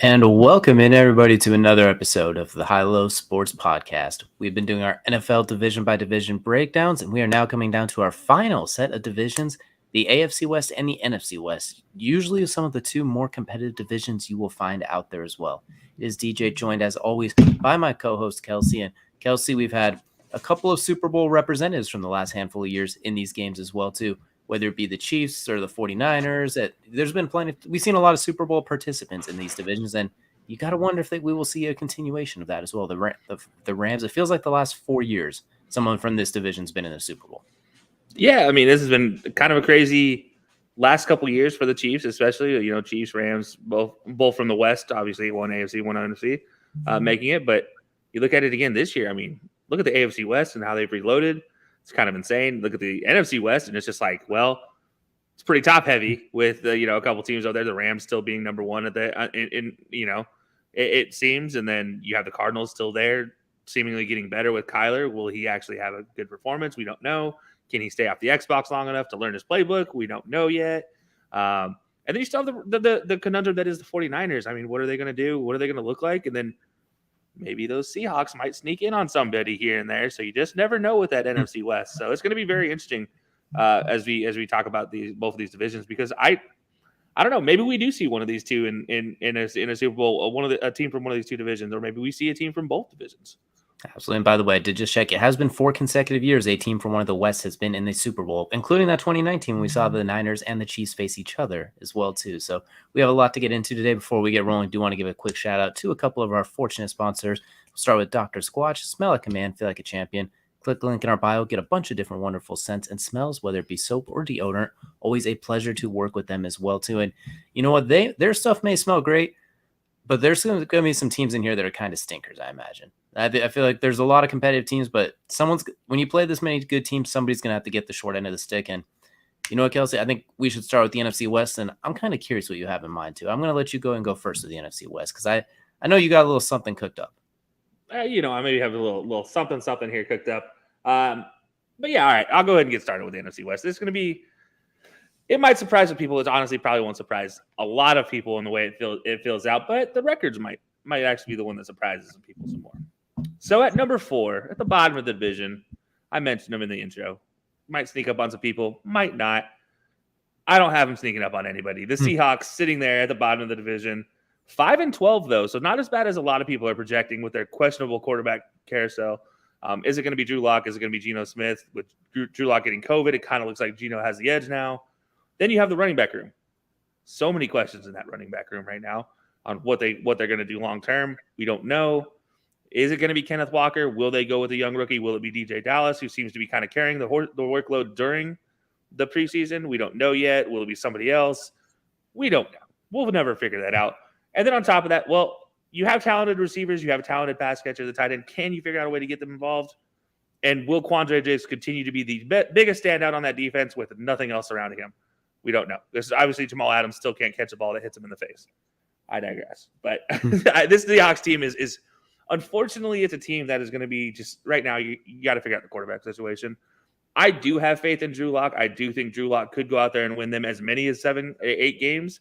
And welcome in everybody to another episode of the High Low Sports Podcast. We've been doing our NFL division by division breakdowns, and we are now coming down to our final set of divisions, the AFC West and the NFC West. Usually some of the two more competitive divisions you will find out there as well. It is DJ, joined as always by my co-host Kelsey. And Kelsey, we've had a couple of Super Bowl representatives from the last handful of years in these games as well too, whether it be the Chiefs or the 49ers. There's been we've seen a lot of Super Bowl participants in these divisions, and you got to wonder if we will see a continuation of that as well. The Rams, it feels like the last 4 years, someone from this division's been in the Super Bowl. Yeah, I mean, this has been kind of a crazy last couple of years for the Chiefs, especially, Chiefs, Rams, both from the West, obviously, one AFC, one NFC, making it. But you look at it again this year, I mean, look at the AFC West and how they've reloaded. It's kind of insane. Look at the NFC West, and it's just like, well, it's pretty top heavy with a couple teams out there. The Rams still being number one at it seems, and then you have the Cardinals still there, seemingly getting better with Kyler. Will he actually have a good performance? We don't know. Can he stay off the Xbox long enough to learn his playbook? We don't know yet. And then you still have the conundrum that is the 49ers. I mean, what are they going to do? What are they going to look like? And then maybe those Seahawks might sneak in on somebody here and there. So you just never know with that NFC West. So it's going to be very interesting as we talk about both of these divisions, because I don't know. Maybe we do see one of these two in a Super Bowl, a team from one of these two divisions, or maybe we see a team from both divisions. Absolutely. And by the way, I did just check. It has been 4 consecutive years a team from one of the West has been in the Super Bowl, including that 2019 when we saw the Niners and the Chiefs face each other as well, too. So we have a lot to get into today. Before we get rolling, I do want to give a quick shout out to a couple of our fortunate sponsors. We'll start with Dr. Squatch. Smell like a man, feel like a champion. Click the link in our bio, get a bunch of different wonderful scents and smells, whether it be soap or deodorant. Always a pleasure to work with them as well, too. And you know what? Their stuff may smell great, but there's going to be some teams in here that are kind of stinkers, I imagine. I feel like there's a lot of competitive teams, but when you play this many good teams, somebody's going to have to get the short end of the stick. And you know what, Kelsey? I think we should start with the NFC West, and I'm kind of curious what you have in mind, too. I'm going to let you go first with the NFC West, because I know you got a little something cooked up. I maybe have a little something here cooked up. But yeah, all right, I'll go ahead and get started with the NFC West. This is going to be – it might surprise some people. It honestly probably won't surprise a lot of people in the way it feels out, but the records might actually be the one that surprises some people some more. So at number 4, at the bottom of the division, I mentioned him in the intro. Might sneak up on some people, might not. I don't have him sneaking up on anybody. The Seahawks sitting there at the bottom of the division, 5-12 though, so not as bad as a lot of people are projecting with their questionable quarterback carousel. Is it going to be Drew Lock? Is it going to be Geno Smith? With Drew Lock getting COVID, it kind of looks like Geno has the edge now. Then you have the running back room. So many questions in that running back room right now on what they're going to do long term. We don't know. Is it going to be Kenneth Walker? Will they go with a young rookie? Will it be DJ Dallas, who seems to be kind of carrying the workload during the preseason? We don't know yet. Will it be somebody else? We don't know. We'll never figure that out. And then on top of that, well, you have talented receivers. You have a talented pass catcher, the tight end. Can you figure out a way to get them involved? And will Quandre Diggs continue to be the biggest standout on that defense with nothing else surrounding him? We don't know. This is obviously Jamal Adams still can't catch a ball that hits him in the face. I digress. But this Seahawks team is unfortunately, it's a team that is going to be just right now. You got to figure out the quarterback situation. I do have faith in Drew Lock. I do think Drew Lock could go out there and win them as many as 7, 8 games.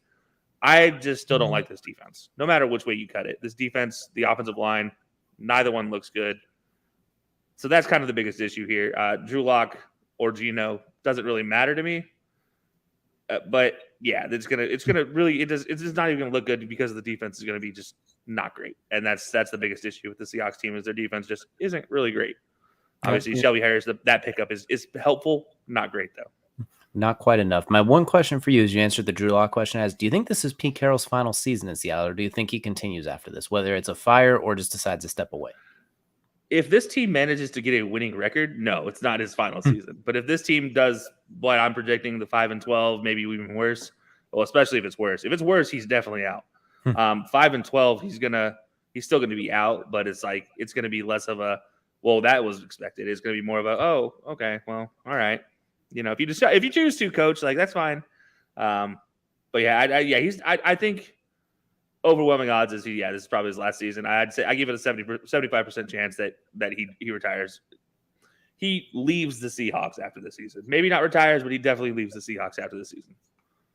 I just still don't like this defense. No matter which way you cut it, this defense, the offensive line, neither one looks good. So that's kind of the biggest issue here. Drew Lock or Geno doesn't really matter to me. But yeah, it's just not even gonna look good because the defense is gonna be just not great, and that's the biggest issue with the Seahawks team is their defense just isn't really great. Obviously, Shelby Harris, that pickup is helpful, not great though. Not quite enough. My one question for you, as you answered the Drew Lock question, is: do you think this is Pete Carroll's final season in Seattle, or do you think he continues after this, whether it's a fire or just decides to step away? If this team manages to get a winning record, no, it's not his final season. But if this team does what I'm predicting, the 5-12, maybe even worse, well, especially if it's worse. If it's worse, he's definitely out. 5-12, he's still going to be out, but it's going to be less of a, well, that was expected. It's going to be more of a, oh, okay, well, all right. If you choose to, coach, that's fine. But yeah, I think overwhelming odds is this is probably his last season. I'd say I give it a 75% chance that he retires. He leaves the Seahawks after the season. Maybe not retires, but he definitely leaves the Seahawks after the season.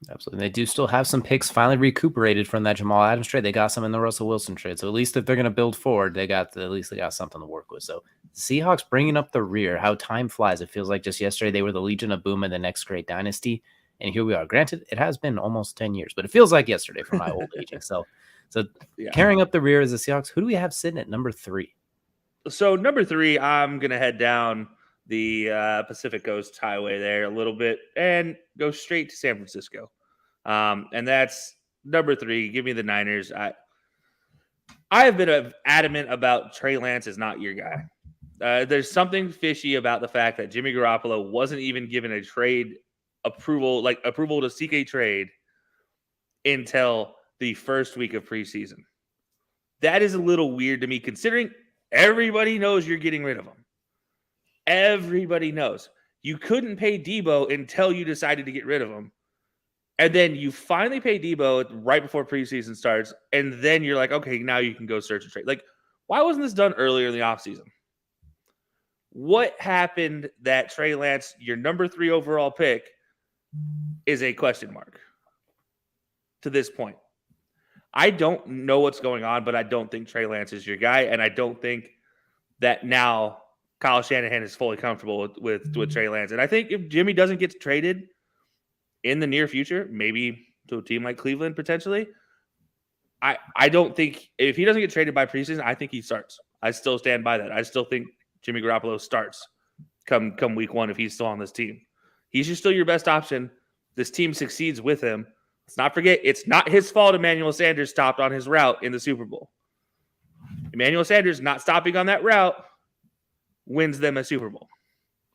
Absolutely. They do still have some picks finally recuperated from that Jamal Adams trade. They got some in the Russell Wilson trade. So at least if they're going to build forward, at least they got something to work with. So Seahawks bringing up the rear, how time flies. It feels like just yesterday they were the Legion of Boom and the next great dynasty. And here we are. Granted, it has been almost 10 years, but it feels like yesterday for my old aging self. So Yeah. carrying up the rear is the Seahawks. Who do we have sitting at number 3? So number 3, I'm going to head down the Pacific Coast Highway there a little bit and go straight to San Francisco. And that's number 3. Give me the Niners. I have been adamant about Trey Lance is not your guy. There's something fishy about the fact that Jimmy Garoppolo wasn't even given a trade approval to seek a trade until the first week of preseason. That is a little weird to me, considering everybody knows you're getting rid of him. Everybody knows. You couldn't pay Debo until you decided to get rid of him. And then you finally pay Debo right before preseason starts. And then you're like, okay, now you can go search a trade. Like, why wasn't this done earlier in the offseason? What happened that Trey Lance, your number 3 overall pick, is a question mark to this point? I don't know what's going on, but I don't think Trey Lance is your guy. And I don't think that now Kyle Shanahan is fully comfortable with Trey Lance. And I think if Jimmy doesn't get traded in the near future, maybe to a team like Cleveland potentially, I don't think if he doesn't get traded by preseason, I think he starts. I still stand by that. I still think Jimmy Garoppolo starts come week 1 if he's still on this team. He's just still your best option. This team succeeds with him. Let's not forget, it's not his fault Emmanuel Sanders stopped on his route in the Super Bowl. Emmanuel Sanders not stopping on that route wins them a Super Bowl.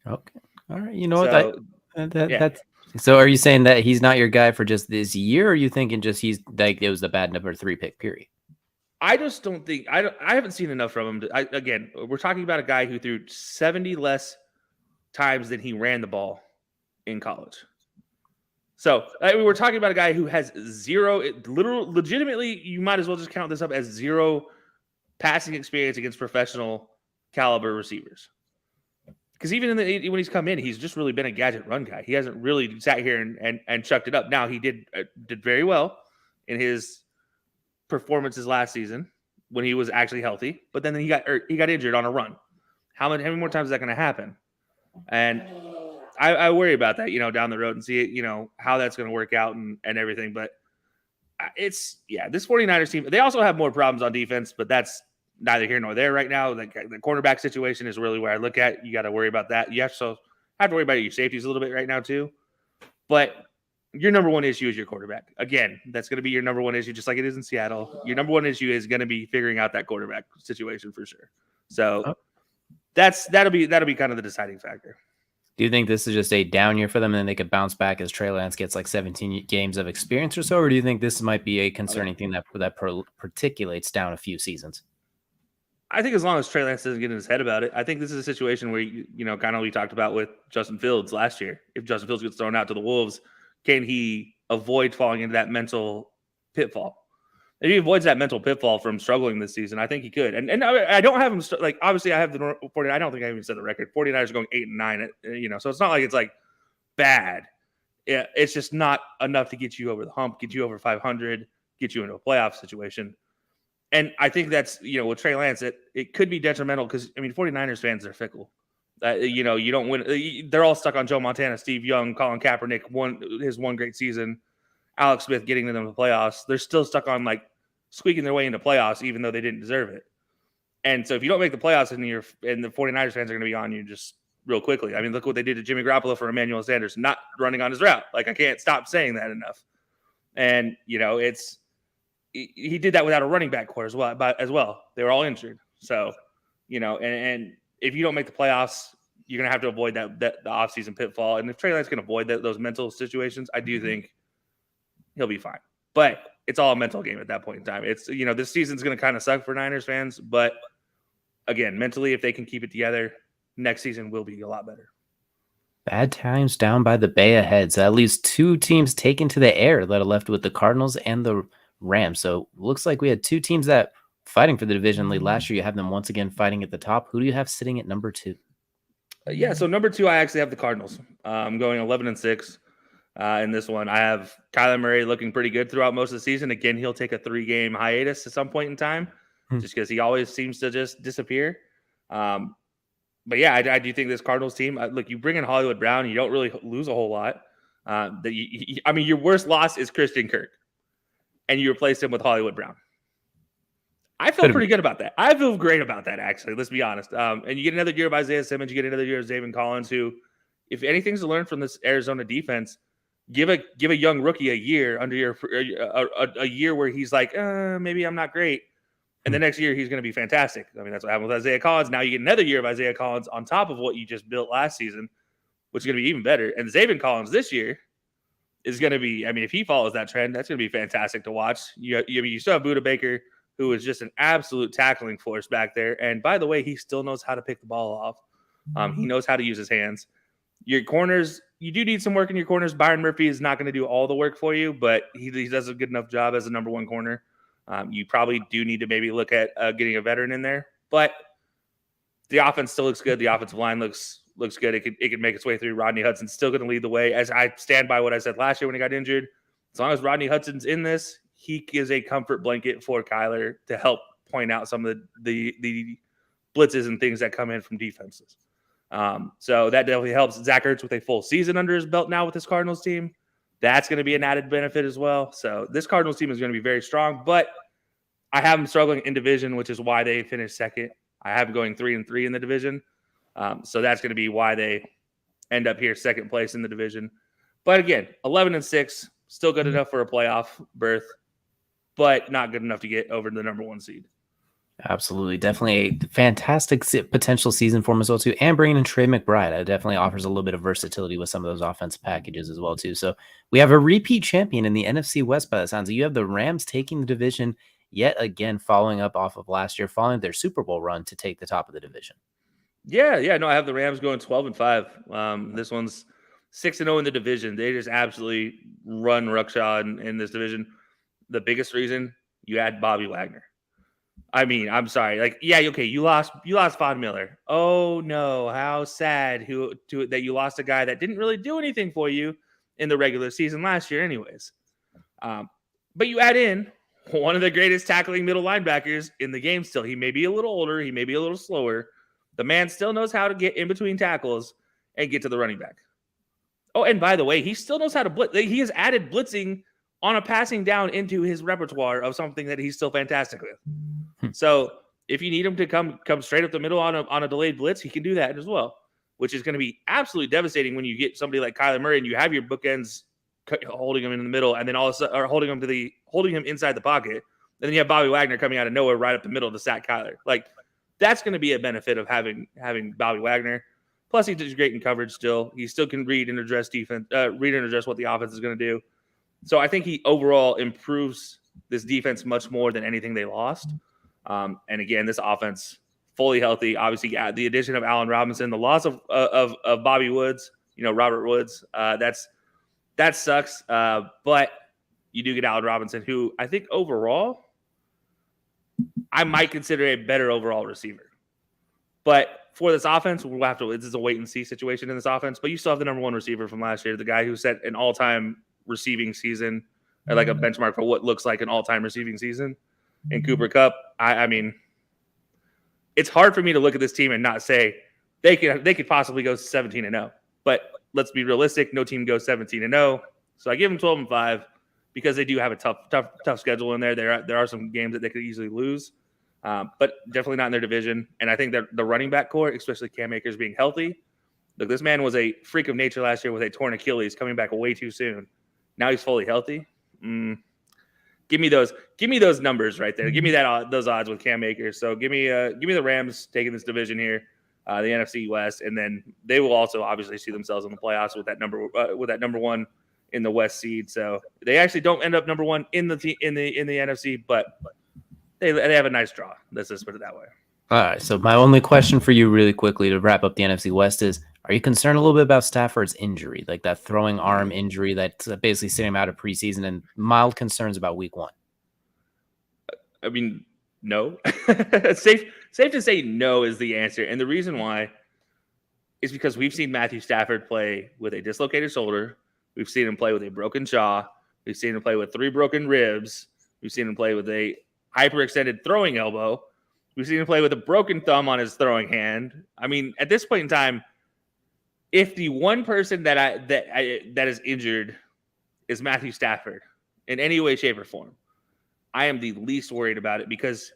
Okay. All right. You know what? So are you saying that he's not your guy for just this year, or are you thinking just he's like it was the bad number 3 pick, period? I just don't think I haven't seen enough from him. Again, we're talking about a guy who threw 70 less times than he ran the ball in college. So we're talking about a guy who has legitimately, you might as well just count this up as 0 passing experience against professional caliber receivers. Because even when he's come in, he's just really been a gadget run guy. He hasn't really sat here and chucked it up. Now he did very well in his performances last season when he was actually healthy, but then he got injured on a run. How many more times is that going to happen? And I worry about that, down the road and see, how that's going to work out and everything. But this 49ers team, they also have more problems on defense, but that's neither here nor there right now. The quarterback situation is really where I look at. You got to worry about that. You have to worry about your safeties a little bit right now too. But your number 1 issue is your quarterback. Again, that's going to be your number 1 issue, just like it is in Seattle. Your number 1 issue is going to be figuring out that quarterback situation for sure. So that'll be kind of the deciding factor. Do you think this is just a down year for them and then they could bounce back as Trey Lance gets like 17 games of experience or so? Or do you think this might be a concerning thing that particulates down a few seasons? I think as long as Trey Lance doesn't get in his head about it, I think this is a situation where, kind of we talked about with Justin Fields last year. If Justin Fields gets thrown out to the Wolves, can he avoid falling into that mental pitfall? If he avoids that mental pitfall from struggling this season, I think he could. And I don't have him obviously I have the 49. I don't think I even said the record. 49ers are going 8-9, so it's not like it's like bad. Yeah, it's just not enough to get you over the hump, get you over 500, get you into a playoff situation. And I think that's, with Trey Lance, it could be detrimental because, 49ers fans are fickle. You don't win. They're all stuck on Joe Montana, Steve Young, Colin Kaepernick, his one great season, Alex Smith getting them to the playoffs. They're still stuck on squeaking their way into playoffs, even though they didn't deserve it. And so if you don't make the playoffs and the 49ers fans are going to be on you just real quickly. Look what they did to Jimmy Garoppolo for Emmanuel Sanders, not running on his route. I can't stop saying that enough. And, he did that without a running back core as well. They were all injured. So, and if you don't make the playoffs, you're going to have to avoid that the offseason pitfall. And if Trey Lance can avoid those mental situations, I do think he'll be fine. But it's all a mental game at that point in time. It's, this season's going to kind of suck for Niners fans. But, again, mentally, if they can keep it together, next season will be a lot better. Bad times down by the Bay ahead. So at least 2 teams taken to the air that are left with the Cardinals and the Rams. So looks like we had 2 teams that fighting for the division lead last year. You have them once again fighting at the top. Who do you have sitting at number 2? So number 2, I actually have the Cardinals. I'm going 11-6. in this one. I have Kyler Murray looking pretty good throughout most of the season. Again, he'll take a 3-game hiatus at some point in time just because he always seems to just disappear. But yeah, I do think this Cardinals team, look, you bring in Hollywood Brown, you don't really lose a whole lot. Your worst loss is Christian Kirk, and you replaced him with Hollywood Brown. I feel pretty good about that. I feel great about that, actually. Let's be honest. And you get another year of Isaiah Simmons. You get another year of Zaven Collins, who, if anything's to learn from this Arizona defense, give a young rookie a year under a year where he's like, maybe I'm not great. And the next year, he's going to be fantastic. I mean, that's what happened with Isaiah Collins. Now you get another year of Isaiah Collins on top of what you just built last season, which is going to be even better. And Zaven Collins this year is going to be, I mean, if he follows that trend, that's going to be fantastic to watch. You still have Budda Baker, who is just an absolute tackling force back there. And by the way, he still knows how to pick the ball off. He knows how to use his hands. Your corners, you do need some work in your corners. Byron Murphy is not going to do all the work for you, but he does a good enough job as a number one corner. You probably do need to maybe look at getting a veteran in there, but the offense still looks good. The offensive line looks good. It could make its way through. Rodney Hudson's still going to lead the way. As I stand by what I said last year when he got injured, as long as Rodney Hudson's in this, he is a comfort blanket for Kyler to help point out some of the blitzes and things that come in from defenses. So that definitely helps. Zach Ertz with a full season under his belt now with this Cardinals team. That's going to be an added benefit as well. So this Cardinals team is going to be very strong, but I have them struggling in division, which is why they finished second. I have them going 3-3 in the division. So that's going to be why they end up here second place in the division. But again, 11-6, still good enough for a playoff berth, but not good enough to get over the number one seed. Absolutely. Definitely a fantastic potential season for him as well, too. And bringing in Trey McBride, it definitely offers a little bit of versatility with some of those offensive packages as well, too. So we have a repeat champion in the NFC West by the sounds. You have the Rams taking the division yet again, following up off of last year, following their Super Bowl run to take the top of the division. Yeah. No, I have the Rams going 12-5. This one's 6-0 in the division. They just absolutely run ruckshod in this division. The biggest reason, you add Bobby Wagner. I mean, I'm sorry. Like, yeah, okay, you lost Von Miller. Oh no, how sad that you lost a guy that didn't really do anything for you in the regular season last year, anyways. But you add in one of the greatest tackling middle linebackers in the game. Still, he may be a little older, he may be a little slower. The man still knows how to get in between tackles and get to the running back. Oh, and by the way, he still knows how to blitz. He has added blitzing on a passing down into his repertoire of something that he's still fantastic with. So if you need him to come straight up the middle on a delayed blitz, he can do that as well, which is going to be absolutely devastating when you get somebody like Kyler Murray and you have your bookends holding him in the middle and then all of a sudden, or holding him inside the pocket. And then you have Bobby Wagner coming out of nowhere right up the middle to sack Kyler. Like, that's going to be a benefit of having Bobby Wagner. Plus, he's great in coverage still. He still can read and address what the offense is going to do. So I think he overall improves this defense much more than anything they lost. And again, this offense fully healthy. Obviously, the addition of Allen Robinson, the loss of Bobby Woods, Robert Woods, that sucks. But you do get Allen Robinson, who I think overall I might consider a better overall receiver. But for this offense, we'll have to. This is a wait and see situation in this offense. But you still have the number one receiver from last year, the guy who set an all-time receiving season, or like a benchmark for what looks like an all-time receiving season. In Cooper Kupp, I mean, it's hard for me to look at this team and not say they could possibly go 17-0. But let's be realistic. No team goes 17-0. So I give them 12-5 because they do have a tough schedule in there. There are some games that they could easily lose, but definitely not in their division. And I think that the running back core, especially Cam Akers being healthy, look, this man was a freak of nature last year with a torn Achilles, coming back way too soon. Now he's fully healthy. Give me those numbers right there. Give me those odds with Cam Akers. So give me the Rams taking this division here, the NFC West, and then they will also obviously see themselves in the playoffs with that number one in the West seed. So they actually don't end up number one in the NFC, but they have a nice draw. Let's just put it that way. All right. So my only question for you, really quickly, to wrap up the NFC West is: are you concerned a little bit about Stafford's injury, like that throwing arm injury that's basically sitting him out of preseason, and mild concerns about week 1? I mean, no. safe to say no is the answer. And the reason why is because we've seen Matthew Stafford play with a dislocated shoulder, We've seen him play with a broken jaw. We've seen him play with 3 broken ribs. We've seen him play with a hyperextended throwing elbow. We've seen him play with a broken thumb on his throwing hand. I mean, at this point in time, if the one person that is injured is Matthew Stafford in any way, shape, or form, I am the least worried about it because,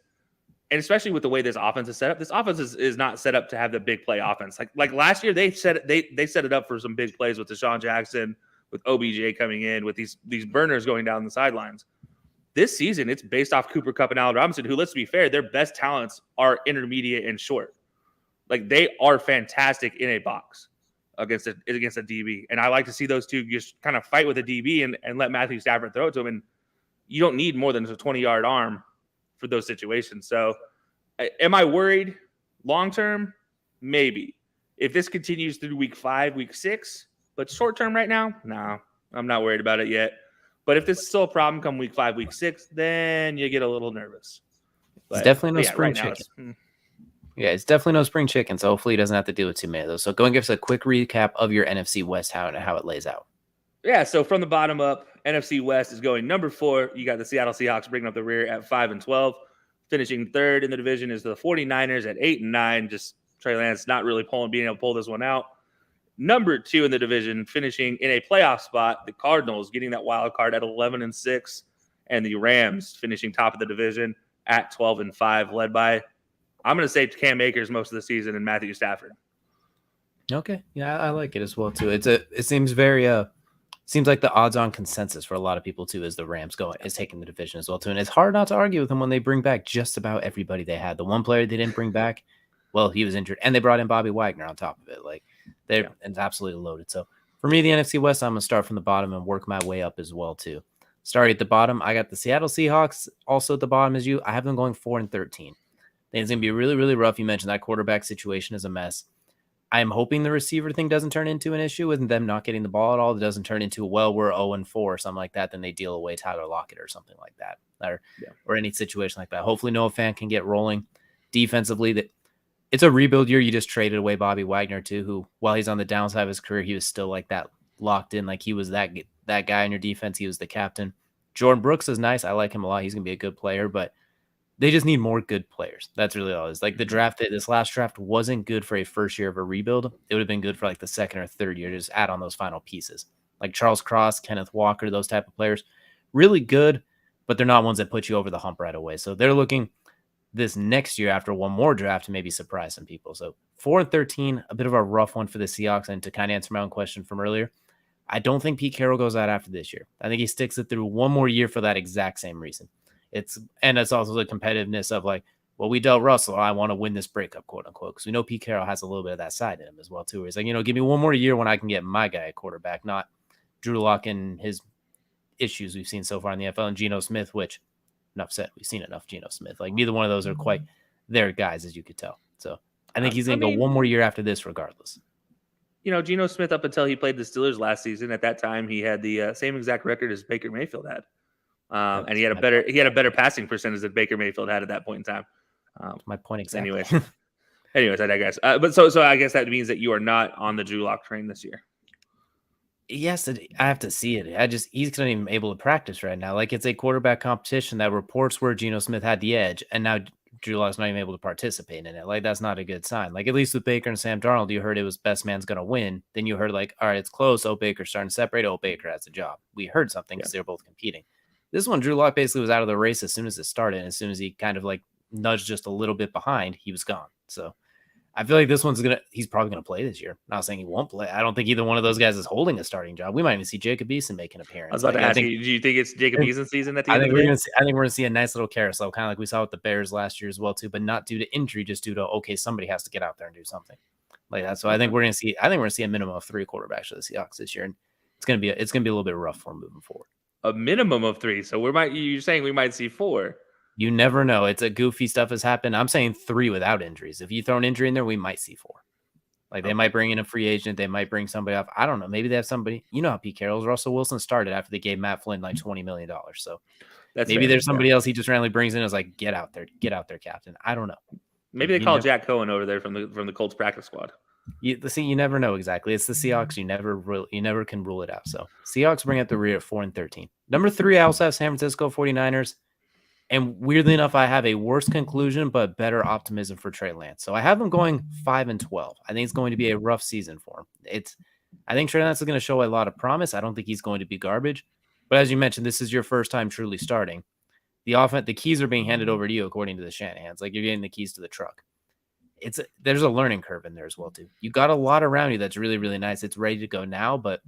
and especially with the way this offense is set up, this offense is not set up to have the big play offense. Like last year, they set it up for some big plays with Deshaun Jackson, with OBJ coming in, with these burners going down the sidelines. This season, it's based off Cooper Kupp and Allen Robinson, who, let's be fair, their best talents are intermediate and short. Like, they are fantastic in a box against a DB. And I like to see those two just kind of fight with a DB and let Matthew Stafford throw it to him. And you don't need more than a 20-yard arm for those situations. So am I worried long-term? Maybe. If this continues through week 5, week 6, but short-term right now, no, I'm not worried about it yet. But if this is still a problem come week 5, week 6, then you get a little nervous. But, it's definitely no spring chicken. Yeah, it's definitely no spring chicken, so hopefully he doesn't have to deal with too many of those. So go and give us a quick recap of your NFC West, how it lays out. Yeah, so from the bottom up, NFC West is going number 4. You got the Seattle Seahawks bringing up the rear at 5-12. Finishing third in the division is the 49ers at 8-9. Just Trey Lance not really being able to pull this one out. Number 2 in the division, finishing in a playoff spot, the Cardinals getting that wild card at 11-6, and the Rams finishing top of the division at 12-5, led by, I'm going to say, Cam Akers most of the season and Matthew Stafford. Okay, yeah, I like it as well too. It seems very seems like the odds-on consensus for a lot of people too is the Rams is taking the division as well too, and it's hard not to argue with them when they bring back just about everybody they had. The one player they didn't bring back, well, he was injured, and they brought in Bobby Wagner on top of it. Like it's absolutely loaded. So for me, the NFC West, I'm gonna start from the bottom and work my way up as well too. Starting at the bottom, I got the Seattle Seahawks also at the bottom as you. I have them going 4-13. I think it's gonna be really, really rough. You mentioned that quarterback situation is a mess. I'm hoping the receiver thing doesn't turn into an issue with them not getting the ball at all. It doesn't turn into, well, we're 0-4 or something like that. Then they deal away Tyler Lockett or something like that, or any situation like that. Hopefully Noah Fant can get rolling defensively. It's a rebuild year. You just traded away Bobby Wagner too, who, while he's on the downside of his career, he was still like that locked in. Like he was that guy on your defense. He was the captain. Jordan Brooks is nice. I like him a lot. He's going to be a good player, but they just need more good players. That's really all it is. Like this last draft wasn't good for a first year of a rebuild. It would have been good for like the second or third year to just add on those final pieces. Like Charles Cross, Kenneth Walker, those type of players. Really good, but they're not ones that put you over the hump right away. So they're looking this next year after one more draft to maybe surprise some people. So 4-13, a bit of a rough one for the Seahawks. And to kind of answer my own question from earlier, I don't think Pete Carroll goes out after this year. I think he sticks it through one more year for that exact same reason. It's also the competitiveness of like, well, we dealt Russell. I want to win this breakup, quote unquote. Because we know Pete Carroll has a little bit of that side in him as well, too. Where he's like, give me one more year when I can get my guy at quarterback, not Drew Lock and his issues we've seen so far in the NFL, and Geno Smith, which, enough said, we've seen enough Geno Smith. Like, neither one of those are quite their guys, as you could tell. So I think he's going to go one more year after this regardless. Geno Smith, up until he played the Steelers last season, at that time, he had the same exact record as Baker Mayfield had. And he had a better passing percentage than Baker Mayfield had at that point in time. My point exactly. Anyways, I digress. But so I guess that means that you are not on the Drew Lock train this year. Yes, I have to see it. He's not even able to practice right now. Like, it's a quarterback competition that reports where Geno Smith had the edge, and now Drew Lock's not even able to participate in it. Like, that's not a good sign. Like, at least with Baker and Sam Darnold, you heard it was best man's going to win. Then you heard like, all right, it's close. Oh, Baker's starting to separate. Oh, Baker has a job. We heard something because they're both competing. This one, Drew Lock basically was out of the race as soon as it started. And as soon as he kind of like nudged just a little bit behind, he was gone. So I feel like this one's he's probably going to play this year. Not saying he won't play. I don't think either one of those guys is holding a starting job. We might even see Jacob Eason make an appearance. I was about to ask you, do you think it's Jacob Eason season at the end of the day? I think we're going to see a nice little carousel, kind of like we saw with the Bears last year as well, too, but not due to injury, just due to, okay, somebody has to get out there and do something like that. So I think we're going to see a minimum of 3 quarterbacks for the Seahawks this year. And it's going to be a little bit rough for them moving forward. A minimum of 3. So you're saying we might see 4. You never know. It's a goofy stuff has happened. I'm saying 3 without injuries. If you throw an injury in there, we might see 4. Like they might bring in a free agent. They might bring somebody off. I don't know. Maybe they have somebody. You know how Pete Carroll's. Russell Wilson started after they gave Matt Flynn like $20 million. So maybe there's somebody else he just randomly brings in and is like, get out there, captain. I don't know. Maybe they call Jack Cohen over there from the Colts practice squad. You never know exactly. It's the Seahawks. You never can rule it out. So Seahawks bring up the rear at 4-13. Number 3, I also have San Francisco 49ers. And weirdly enough, I have a worse conclusion, but better optimism for Trey Lance. So I have him going 5-12. I think it's going to be a rough season for him. I think Trey Lance is going to show a lot of promise. I don't think he's going to be garbage. But as you mentioned, this is your first time truly starting. The keys are being handed over to you, according to the Shanahans. Like you're getting the keys to the truck. There's a learning curve in there as well too. You got a lot around you that's really, really nice. It's ready to go now, but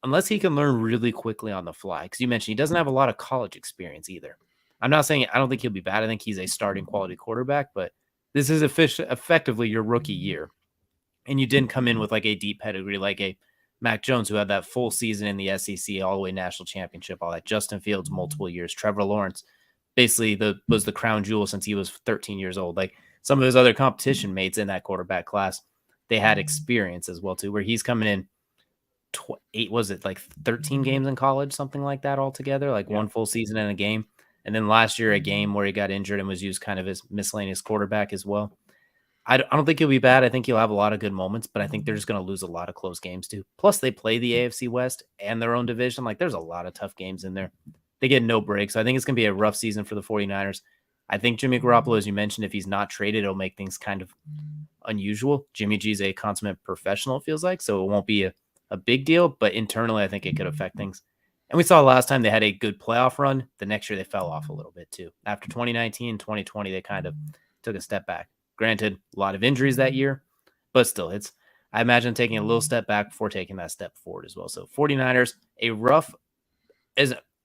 unless he can learn really quickly on the fly, because you mentioned he doesn't have a lot of college experience either. I'm not saying I don't think he'll be bad. I think he's a starting quality quarterback, but this is effectively your rookie year, and you didn't come in with like a deep pedigree like a Mac Jones, who had that full season in the SEC, all the way national championship, all that. Justin Fields, multiple years. Trevor Lawrence, basically was the crown jewel since he was 13 years old. Like some of his other competition mates in that quarterback class, they had experience as well too, where he's coming in 13 games in college, something like that altogether, like one full season in a game. And then last year, a game where he got injured and was used kind of as miscellaneous quarterback as well. I don't think he'll be bad. I think he'll have a lot of good moments, but I think they're just going to lose a lot of close games too. Plus, they play the AFC West and their own division. Like, there's a lot of tough games in there. They get no breaks. So I think it's going to be a rough season for the 49ers. I think Jimmy Garoppolo, as you mentioned, if he's not traded, it'll make things kind of unusual. Jimmy G's a consummate professional, it feels like, so it won't be a big deal, but internally, I think it could affect things. And we saw last time they had a good playoff run. The next year, they fell off a little bit too. After 2019, 2020, they kind of took a step back. Granted, a lot of injuries that year, but still, I imagine taking a little step back before taking that step forward as well. So 49ers, a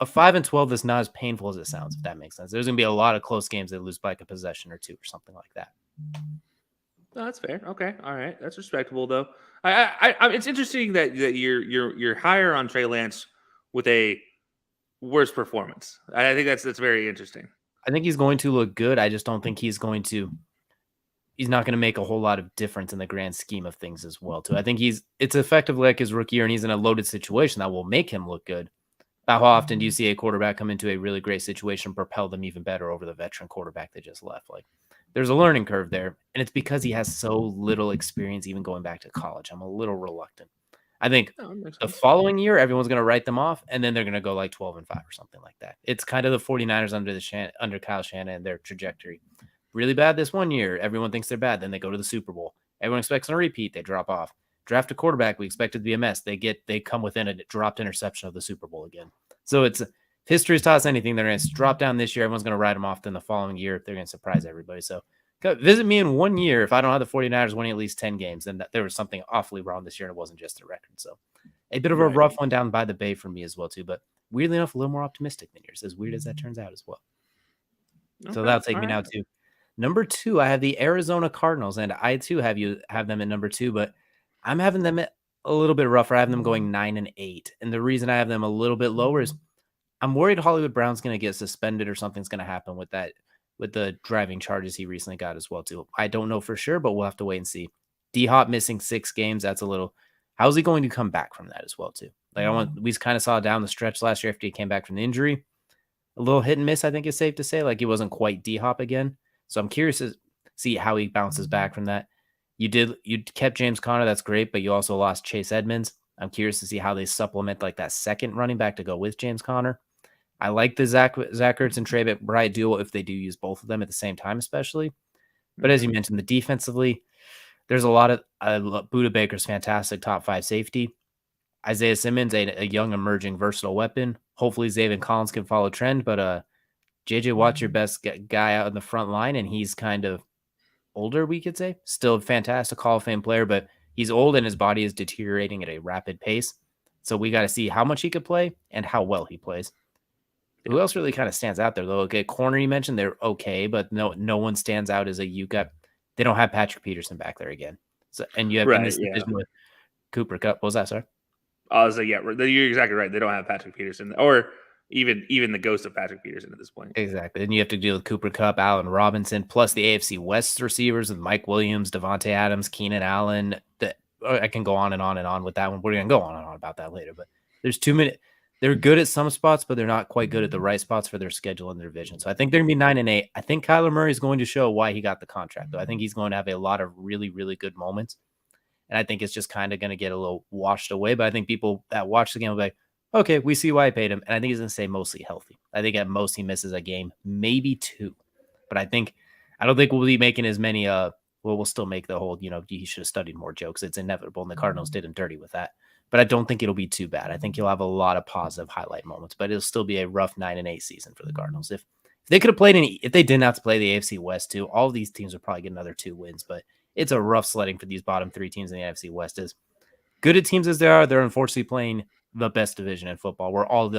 5-12 is not as painful as it sounds, if that makes sense. There's going to be a lot of close games they lose by like a possession or two or something like that. No, that's fair. Okay, all right, that's respectable though. It's interesting that you're higher on Trey Lance with a worse performance. I think that's very interesting. I think he's going to look good. I just don't think he's not going to make a whole lot of difference in the grand scheme of things as well, too. I think it's effectively like his rookie year, and he's in a loaded situation that will make him look good. How often do you see a quarterback come into a really great situation, propel them even better over the veteran quarterback they just left? Like, there's a learning curve there, and it's because he has so little experience even going back to college. I'm a little reluctant. I think the following year, everyone's going to write them off, and then they're going to go like 12-5 or something like that. It's kind of the 49ers under Kyle Shanahan and their trajectory. Really bad this one year. Everyone thinks they're bad. Then they go to the Super Bowl. Everyone expects a repeat. They drop off. Draft a quarterback. We expect it to be a mess. They come within a dropped interception of the Super Bowl again. So if history's taught us anything, they're going to drop down this year. Everyone's going to write them off. Then the following year, they're going to surprise everybody. So visit me in 1 year if I don't have the 49ers winning at least 10 games. Then there was something awfully wrong this year, and it wasn't just a record. So a bit of a rough one down by the Bay for me as well, too. But weirdly enough, a little more optimistic than yours, as weird as that turns out as well. Okay, so that'll take me now to number 2. I have the Arizona Cardinals, and I too have them at number 2, but I'm having them at a little bit rougher. I have them going 9-8. And the reason I have them a little bit lower is I'm worried Hollywood Brown's going to get suspended or something's going to happen with the driving charges he recently got as well, too. I don't know for sure, but we'll have to wait and see. D-Hop missing 6 games. That's a little, how's he going to come back from that as well, too? Like we kind of saw down the stretch last year after he came back from the injury. A little hit and miss, I think is safe to say. Like he wasn't quite D-Hop again. So I'm curious to see how he bounces back from that. You kept James Conner, that's great, but you also lost Chase Edmonds. I'm curious to see how they supplement like that second running back to go with James Conner. I like the Zach Ertz and Trey McBride duo if they do use both of them at the same time, especially. But as you mentioned, the defensively, there's a lot of Budda Baker's fantastic top 5 safety. Isaiah Simmons, a young emerging versatile weapon. Hopefully Zaven Collins can follow trend, but JJ Watt's your best guy out in the front line, and he's kind of older, we could say. Still a fantastic Hall of Fame player, but he's old and his body is deteriorating at a rapid pace. So we got to see how much he could play and how well he plays. Yeah. Who else really kind of stands out there, though? Okay, corner you mentioned, they're okay, but no one stands out as they don't have Patrick Peterson back there again. So and you have in this division with Cooper Kupp. What was that, sorry? You're exactly right. They don't have Patrick Peterson or even the ghost of Patrick Peterson at this point. Exactly. And you have to deal with Cooper Kupp, Allen Robinson, plus the AFC West receivers with Mike Williams, Devonte Adams, Keenan Allen. I can go on and on and on with that one. We're going to go on and on about that later. But there's too many. They're good at some spots, but they're not quite good at the right spots for their schedule and their division. So I think they're going to be 9-8. I think Kyler Murray is going to show why he got the contract, though. I think he's going to have a lot of really, really good moments. And I think it's just kind of going to get a little washed away. But I think people that watch the game will be like, okay, we see why I paid him. And I think he's going to stay mostly healthy. I think at most he misses a game, maybe 2. But I don't think we'll be making as many, we'll still make the whole, he should have studied more jokes. It's inevitable. And the Cardinals did him dirty with that. But I don't think it'll be too bad. I think you'll have a lot of positive highlight moments, but it'll still be a rough 9-8 season for the Cardinals. If they could have played if they didn't have to play the AFC West too, all of these teams would probably get another 2 wins, but it's a rough sledding for these bottom 3 teams in the AFC West. As good at teams as they are, they're unfortunately playing the best division in football, where all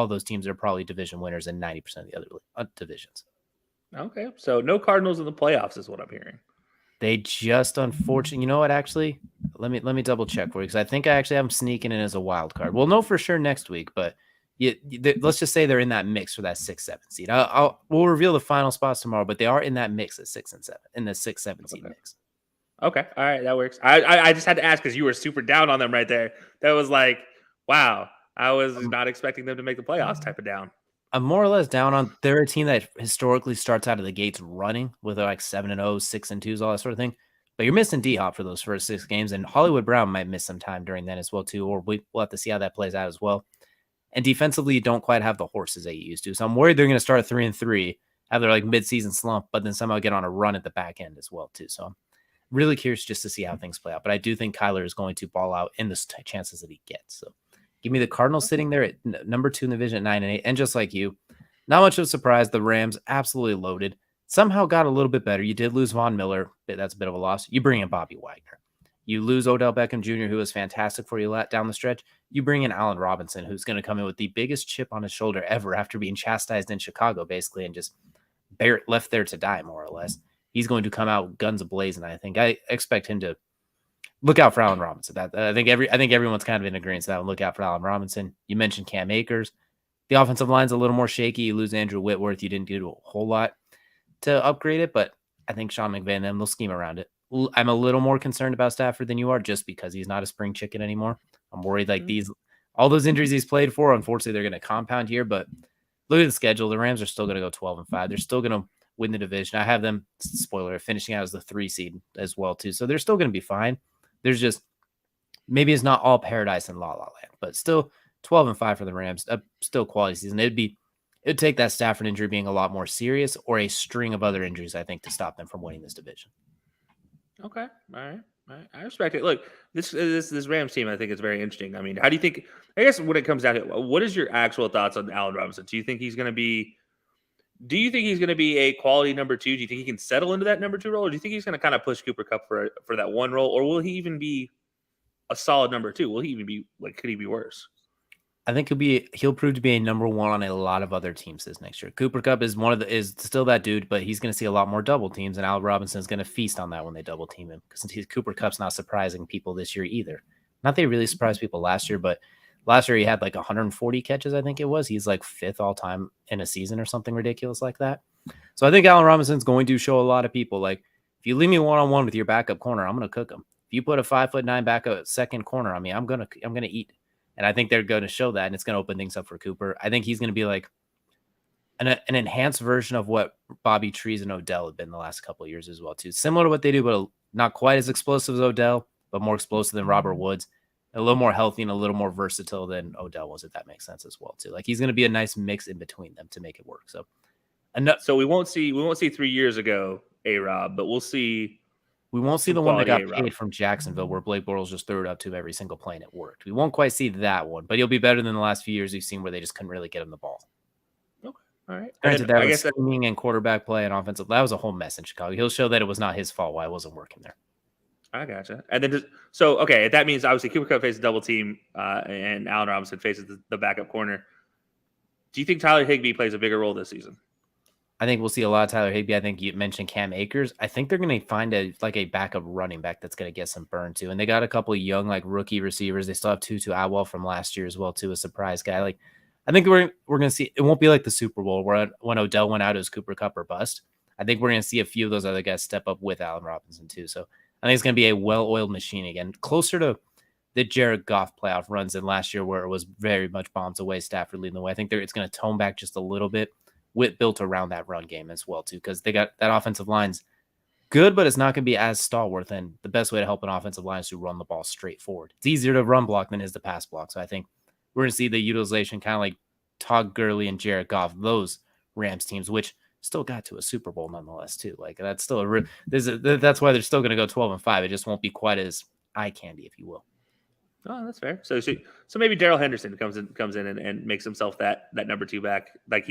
those teams are probably division winners in 90% of the other divisions. Okay, so no Cardinals in the playoffs is what I'm hearing. They just unfortunately, you know what? Actually, let me double check for you because I think I actually have them sneaking in as a wild card. We'll know for sure next week, but let's just say they're in that mix for that 6-7 seed. We'll reveal the final spots tomorrow, but they are in that mix at 6 and 7 in the 6-7 seed mix. Okay, all right, that works. I just had to ask because you were super down on them right there. That was like, wow, I was not expecting them to make the playoffs type of down. I'm more or less down on. They're a team that historically starts out of the gates running with like 7-0, 6-2s, all that sort of thing. But you're missing D-Hop for those first 6 games, and Hollywood Brown might miss some time during that as well too. Or we'll have to see how that plays out as well. And defensively, you don't quite have the horses that you used to. So I'm worried they're going to start 3-3, have their like midseason slump, but then somehow get on a run at the back end as well too. So I'm really curious just to see how things play out. But I do think Kyler is going to ball out in the chances that he gets. So give me the Cardinals sitting there at number 2 in the division at 9-8. And just like you, not much of a surprise. The Rams absolutely loaded. Somehow got a little bit better. You did lose Von Miller. That's a bit of a loss. You bring in Bobby Wagner. You lose Odell Beckham Jr., who was fantastic for you down the stretch. You bring in Allen Robinson, who's going to come in with the biggest chip on his shoulder ever after being chastised in Chicago, basically, and just left there to die, more or less. He's going to come out guns a-blazing, I think. I expect him to look out for Allen Robinson. I think everyone's kind of in agreement to that one. Look out for Allen Robinson. You mentioned Cam Akers. The offensive line's a little more shaky. You lose Andrew Whitworth. You didn't do a whole lot to upgrade it, but I think Sean McVay and them, they'll scheme around it. I'm a little more concerned about Stafford than you are just because he's not a spring chicken anymore. I'm worried all those injuries he's played for, unfortunately, they're going to compound here, but look at the schedule. The Rams are still going to go 12-5. They're still going to win the division. I have them, spoiler, finishing out as the 3 seed as well, too. So they're still going to be fine. There's just, maybe it's not all paradise and la la land, but still 12-5 for the Rams, still quality season. It'd take that Stafford injury being a lot more serious or a string of other injuries, I think, to stop them from winning this division. Okay. All right. I respect it. Look, this Rams team, I think, is very interesting. I mean, how do you think, I guess when it comes down to it, what is your actual thoughts on Allen Robinson? Do you think he's going to be a quality number 2? Do you think he can settle into that number 2 role? Or do you think he's going to kind of push Cooper Kupp for that one role? Or will he even be a solid number 2? Will he even be could he be worse? I think he'll prove to be a number 1 on a lot of other teams this next year. Cooper Kupp is still that dude, but he's going to see a lot more double teams, and Allen Robinson is going to feast on that when they double team him because Cooper Kupp's not surprising people this year either. Not that he really surprised people last year, but last year he had like 140 catches, I think it was. He's like 5th all time in a season or something ridiculous like that. So I think Allen Robinson's going to show a lot of people like, if you leave me one-on-one with your backup corner, I'm going to cook him. If you put a 5'9" backup second corner on me, I'm going to eat. And I think they're going to show that, and it's going to open things up for Cooper. I think he's going to be like an enhanced version of what Bobby Trees and Odell have been the last couple of years as well, too. Similar to what they do, but not quite as explosive as Odell, but more explosive than Robert Woods. A little more healthy and a little more versatile than Odell was, if that makes sense as well, too. Like, he's going to be a nice mix in between them to make it work. So we won't see 3 years ago A-Rob, but we'll see. We won't see the one that got paid from Jacksonville where Blake Bortles just threw it up to every single play and it worked. We won't quite see that one, but he'll be better than the last few years we've seen where they just couldn't really get him the ball. Okay. All right. Granted, that was scheming and quarterback play and offensive. That was a whole mess in Chicago. He'll show that it was not his fault why it wasn't working there. I gotcha. And then that means obviously Cooper Kupp faces double team and Allen Robinson faces the backup corner. Do you think Tyler Higbee plays a bigger role this season? I think we'll see a lot of Tyler Higbee. I think you mentioned Cam Akers. I think they're going to find a backup running back that's going to get some burn too. And they got a couple of young rookie receivers. They still have Tutu Atwell from last year as well too, a surprise guy. I think we're going to see. It won't be like the Super Bowl where when Odell went out, it was Cooper Kupp or bust. I think we're going to see a few of those other guys step up with Allen Robinson too. So I think it's going to be a well-oiled machine again, closer to the Jared Goff playoff runs than last year where it was very much bombs away, Stafford leading the way. I think it's going to tone back just a little bit. Built around that run game as well too, because they got that offensive line's good, but it's not going to be as stalwart. And the best way to help an offensive line is to run the ball straight forward. It's easier to run block than it is to pass block. So I think we're going to see the utilization kind of like Todd Gurley and Jared Goff, those Rams teams, which still got to a Super Bowl nonetheless too. Like that's still that's why they're still going to go 12-5. It just won't be quite as eye candy, if you will. Oh, that's fair. So maybe Darrell Henderson comes in and makes himself that number 2 back. Like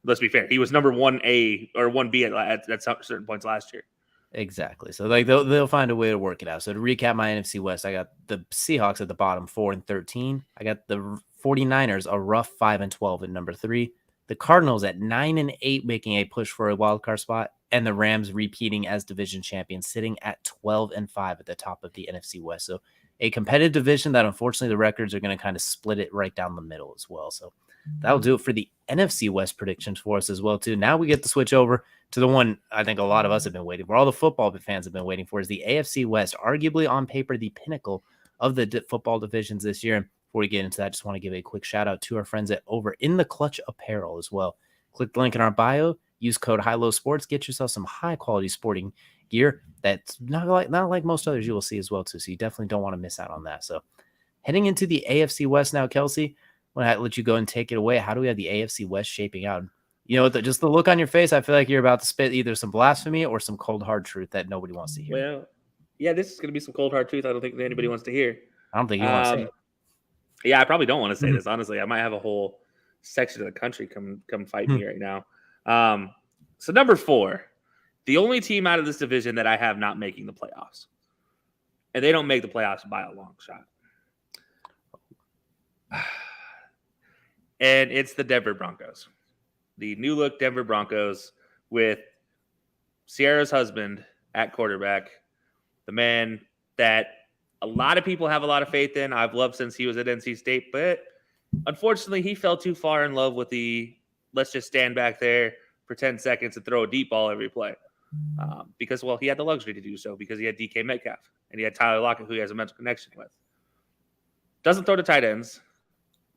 let's be fair. He was number 1A or 1B at certain points last year. Exactly. So like they'll find a way to work it out. So to recap my NFC West, I got the Seahawks at the bottom 4-13. I got the 49ers a rough 5-12 at number 3. The Cardinals at 9-8, making a push for a wild card spot, and the Rams repeating as division champions, sitting at 12-5 at the top of the NFC West. So a competitive division that unfortunately the records are going to kind of split it right down the middle as well. So that'll do it for the NFC West predictions for us as well too. Now we get to switch over to the one I think a lot of us have been waiting for, all the football fans have been waiting for, is the AFC West, arguably on paper the pinnacle of the football divisions this year. And before we get into that, I just want to give a quick shout out to our friends at over in the Clutch Apparel as well. Click the link in our bio, use code HIGHLOW Sports, get yourself some high quality sporting gear that's not like most others you will see as well too. So you definitely don't want to miss out on that. So heading into the AFC West now, Kelsey, when I let you go and take it away, how do we have the AFC West shaping out? You know, just the look on your face, I feel like you're about to spit either some blasphemy or some cold hard truth that nobody wants to hear. Well, yeah, this is going to be some cold hard truth I don't think anybody wants to hear. I don't think you want to say it. Yeah, I probably don't want to say this, honestly. I might have a whole section of the country come fight me right now. So number 4, the only team out of this division that I have not making the playoffs. And they don't make the playoffs by a long shot. And it's the Denver Broncos. The new look Denver Broncos with Sierra's husband at quarterback, the man that a lot of people have a lot of faith in. I've loved since he was at NC State, but unfortunately he fell too far in love with the let's just stand back there for 10 seconds and throw a deep ball every play. Because, well, he had the luxury to do so because he had DK Metcalf and he had Tyler Lockett, who he has a mental connection with. Doesn't throw to tight ends.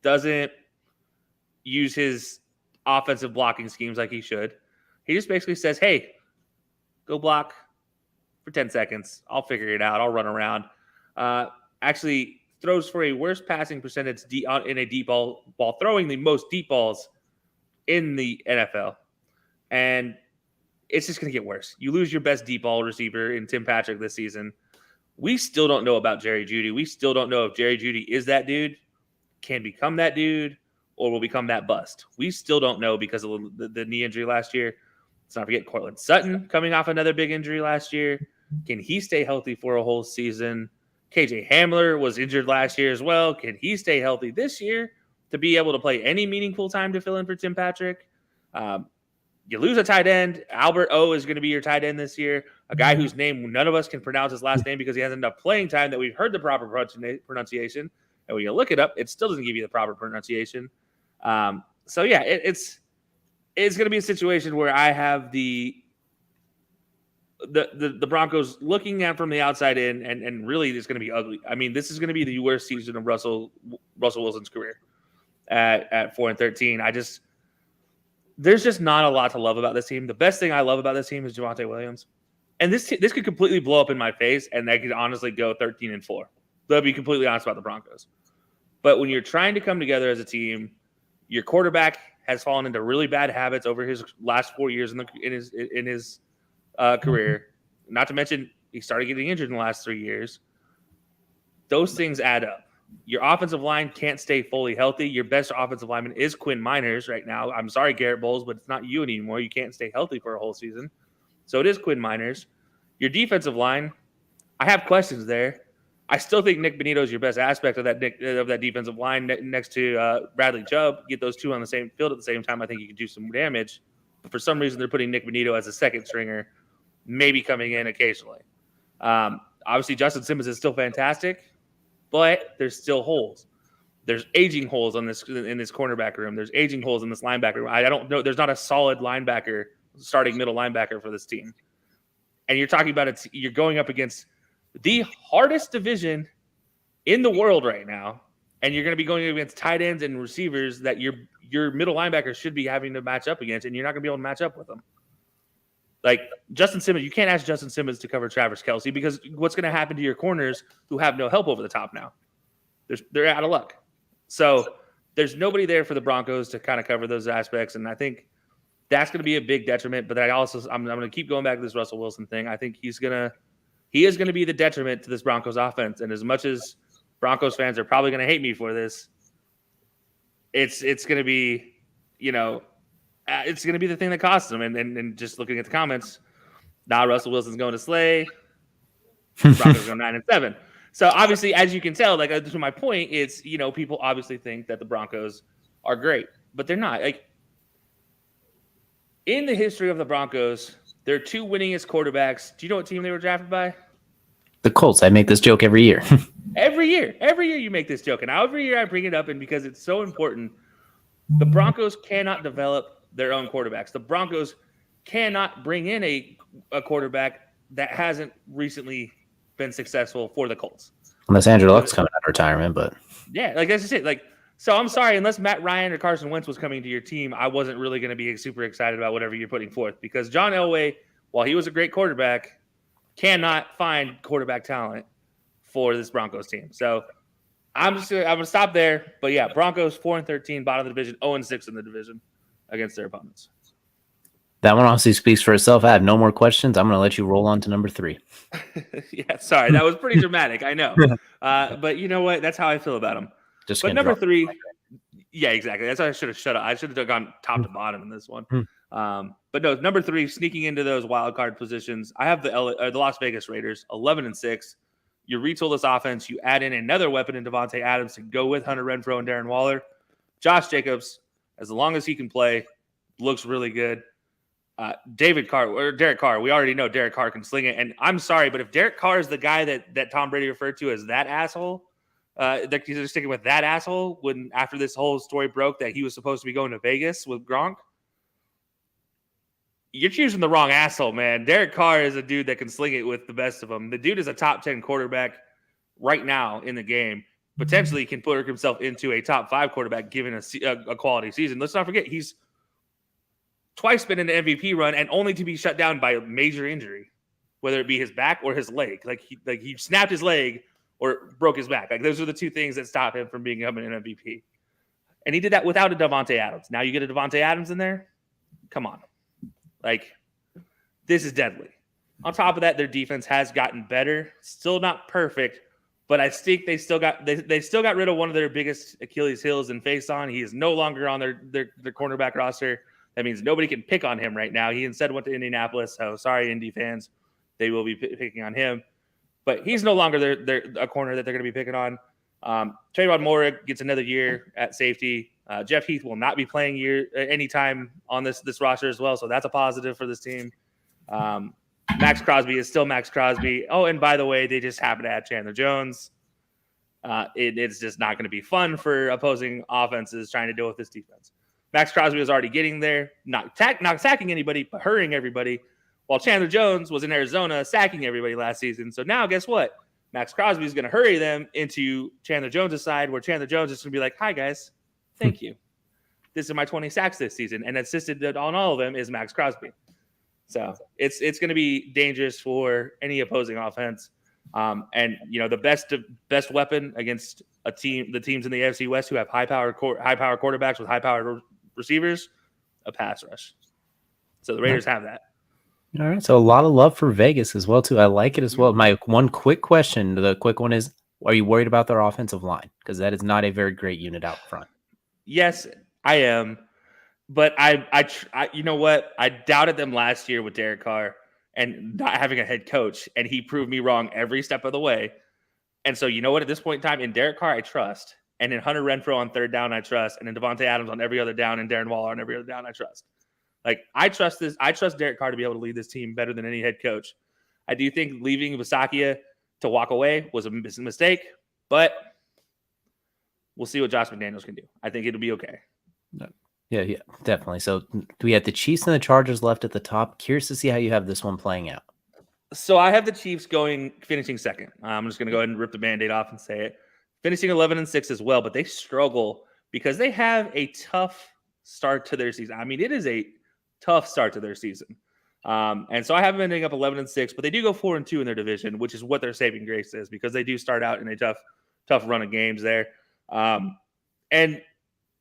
Doesn't use his offensive blocking schemes like he should. He just basically says, hey, go block for 10 seconds. I'll figure it out. I'll run around. Actually throws for a worse passing percentage in a deep ball, while throwing the most deep balls in the NFL. And it's just going to get worse. You lose your best deep ball receiver in Tim Patrick this season. We still don't know about Jerry Jeudy. We still don't know if Jerry Jeudy is that dude, can become that dude, or will become that bust. We still don't know because of the knee injury last year. Let's not forget Cortland Sutton coming off another big injury last year. Can he stay healthy for a whole season? KJ Hamler was injured last year as well. Can he stay healthy this year to be able to play any meaningful time to fill in for Tim Patrick? You lose a tight end. Albert O is going to be your tight end this year, a guy whose name none of us can pronounce his last name because he hasn't enough playing time that we've heard the proper pronunciation. And when you look it up, it still doesn't give you the proper pronunciation. So, yeah, it's going to be a situation where I have the Broncos looking at from the outside in, and really it's going to be ugly. I mean, this is going to be the worst season of Russell Wilson's career at 4-13. There's just not a lot to love about this team. The best thing I love about this team is Devonte Williams. And this could completely blow up in my face, and they could honestly go 13-4. They'll be completely honest about the Broncos. But when you're trying to come together as a team, your quarterback has fallen into really bad habits over his last 4 years in his career. Not to mention, he started getting injured in the last 3 years. Those things add up. Your offensive line can't stay fully healthy. Your best offensive lineman is Quinn Miners right now. I'm sorry, Garrett Bowles, but it's not you anymore. You can't stay healthy for a whole season. So it is Quinn Miners. Your defensive line, I have questions there. I still think Nick Bonito is your best aspect of that defensive line next to Bradley Chubb. Get those two on the same field at the same time, I think you can do some damage. But for some reason, they're putting Nick Bonito as a second stringer, maybe coming in occasionally. Obviously, Justin Simmons is still fantastic, but there's still holes. There's aging holes in this cornerback room. There's aging holes in this linebacker room. I don't know. There's not a solid linebacker, starting middle linebacker for this team. And you're talking about it. You're going up against the hardest division in the world right now, and you're going to be going against tight ends and receivers that your middle linebackers should be having to match up against, and you're not going to be able to match up with them. Like Justin Simmons, you can't ask Justin Simmons to cover Travis Kelce because what's going to happen to your corners who have no help over the top now? They're out of luck. So there's nobody there for the Broncos to kind of cover those aspects, and I think that's going to be a big detriment. But I'm going to keep going back to this Russell Wilson thing. I think he is going to be the detriment to this Broncos offense. And as much as Broncos fans are probably going to hate me for this, it's going to be, it's going to be the thing that costs them. And just looking at the comments, now Russell Wilson's going to Slay. Broncos go 9-7. So obviously, as you can tell, like to my point, it's people obviously think that the Broncos are great, but they're not. Like in the history of the Broncos, their two winningest quarterbacks. Do you know what team they were drafted by? The Colts. I make this joke every year. Every year you make this joke, and every year I bring it up, and because it's so important, the Broncos cannot develop their own quarterbacks. The Broncos cannot bring in a quarterback that hasn't recently been successful for the Colts. Unless Andrew Luck's coming out of retirement, but yeah, like that's just it. Like, so I'm sorry, unless Matt Ryan or Carson Wentz was coming to your team, I wasn't really going to be super excited about whatever you're putting forth because John Elway, while he was a great quarterback, cannot find quarterback talent for this Broncos team. So I'm going to stop there. But yeah, Broncos 4-13, bottom of the division, 0-6 in the division against their opponents. That one honestly speaks for itself. I have no more questions. I'm going to let you roll on to number 3. Yeah, sorry. That was pretty dramatic. I know. But you know what? That's how I feel about them. But number 3, yeah, exactly. That's why I should have shut up. I should have gone top to bottom in this one. But no, number 3, sneaking into those wild card positions, I have the Las Vegas Raiders, 11-6. You retool this offense. You add in another weapon in Devonte Adams to go with Hunter Renfrow and Darren Waller. Josh Jacobs, as long as he can play, looks really good. Derek Carr, we already know Derek Carr can sling it. And I'm sorry, but if Derek Carr is the guy that Tom Brady referred to as that asshole, that he's sticking with that asshole when after this whole story broke that he was supposed to be going to Vegas with Gronk, you're choosing the wrong asshole, man. Derek Carr is a dude that can sling it with the best of them. The dude is a top 10 quarterback right now in the game. Potentially can put himself into a top 5 quarterback given a quality season. Let's not forget he's twice been in an MVP run and only to be shut down by a major injury, whether it be his back or his leg. Like he snapped his leg or broke his back. Like those are the two things that stop him from becoming an MVP. And he did that without a Devonte Adams. Now you get a Devonte Adams in there. Come on. Like this is deadly. On top of that, their defense has gotten better. Still not perfect, but I think they still got rid of one of their biggest Achilles heels in Faison. He is no longer on their cornerback roster. That means nobody can pick on him right now. He instead went to Indianapolis. So sorry, Indy fans. They will be picking on him. But he's no longer a corner that they're going to be picking on. Trayvon Moore gets another year at safety. Jeff Heath will not be playing anytime on this roster as well. So that's a positive for this team. Max Crosby is still Max Crosby. Oh, and by the way, they just happen to add Chandler Jones. It's just not going to be fun for opposing offenses trying to deal with this defense. Max Crosby was already getting there, not sacking anybody, but hurrying everybody, while Chandler Jones was in Arizona sacking everybody last season. So now guess what? Max Crosby is going to hurry them into Chandler Jones' side, where Chandler Jones is going to be like, hi, guys. Thank you. This is my 20 sacks this season. And assisted on all of them is Max Crosby. So it's going to be dangerous for any opposing offense. And, the best weapon against the teams in the AFC West who have high-power quarterbacks with high-power receivers, a pass rush. So the Raiders have that. All right. So a lot of love for Vegas as well, too. I like it as well. My one quick question, the quick one is, are you worried about their offensive line? Because that is not a very great unit out front. Yes, I am. But I you know what? I doubted them last year with Derek Carr and not having a head coach, and he proved me wrong every step of the way. And so, you know what? At this point in time, in Derek Carr, I trust. And in Hunter Renfrow on third down, I trust. And in Devonte Adams on every other down, and Darren Waller on every other down, I trust. Like, I trust this. I trust Derek Carr to be able to lead this team better than any head coach. I do think leaving Bisaccia to walk away was a mistake, but we'll see what Josh McDaniels can do. I think it'll be okay. Yeah, definitely. So we have the Chiefs and the Chargers left at the top. Curious to see how you have this one playing out. So I have the Chiefs finishing second. I'm just going to go ahead and rip the Band-Aid off and say it. Finishing 11-6 as well, but they struggle because they have a tough start to their season. I mean, it is a tough start to their season. And so I have them ending up 11-6, but they do go 4-2 in their division, which is what their saving grace is because they do start out in a tough run of games there. And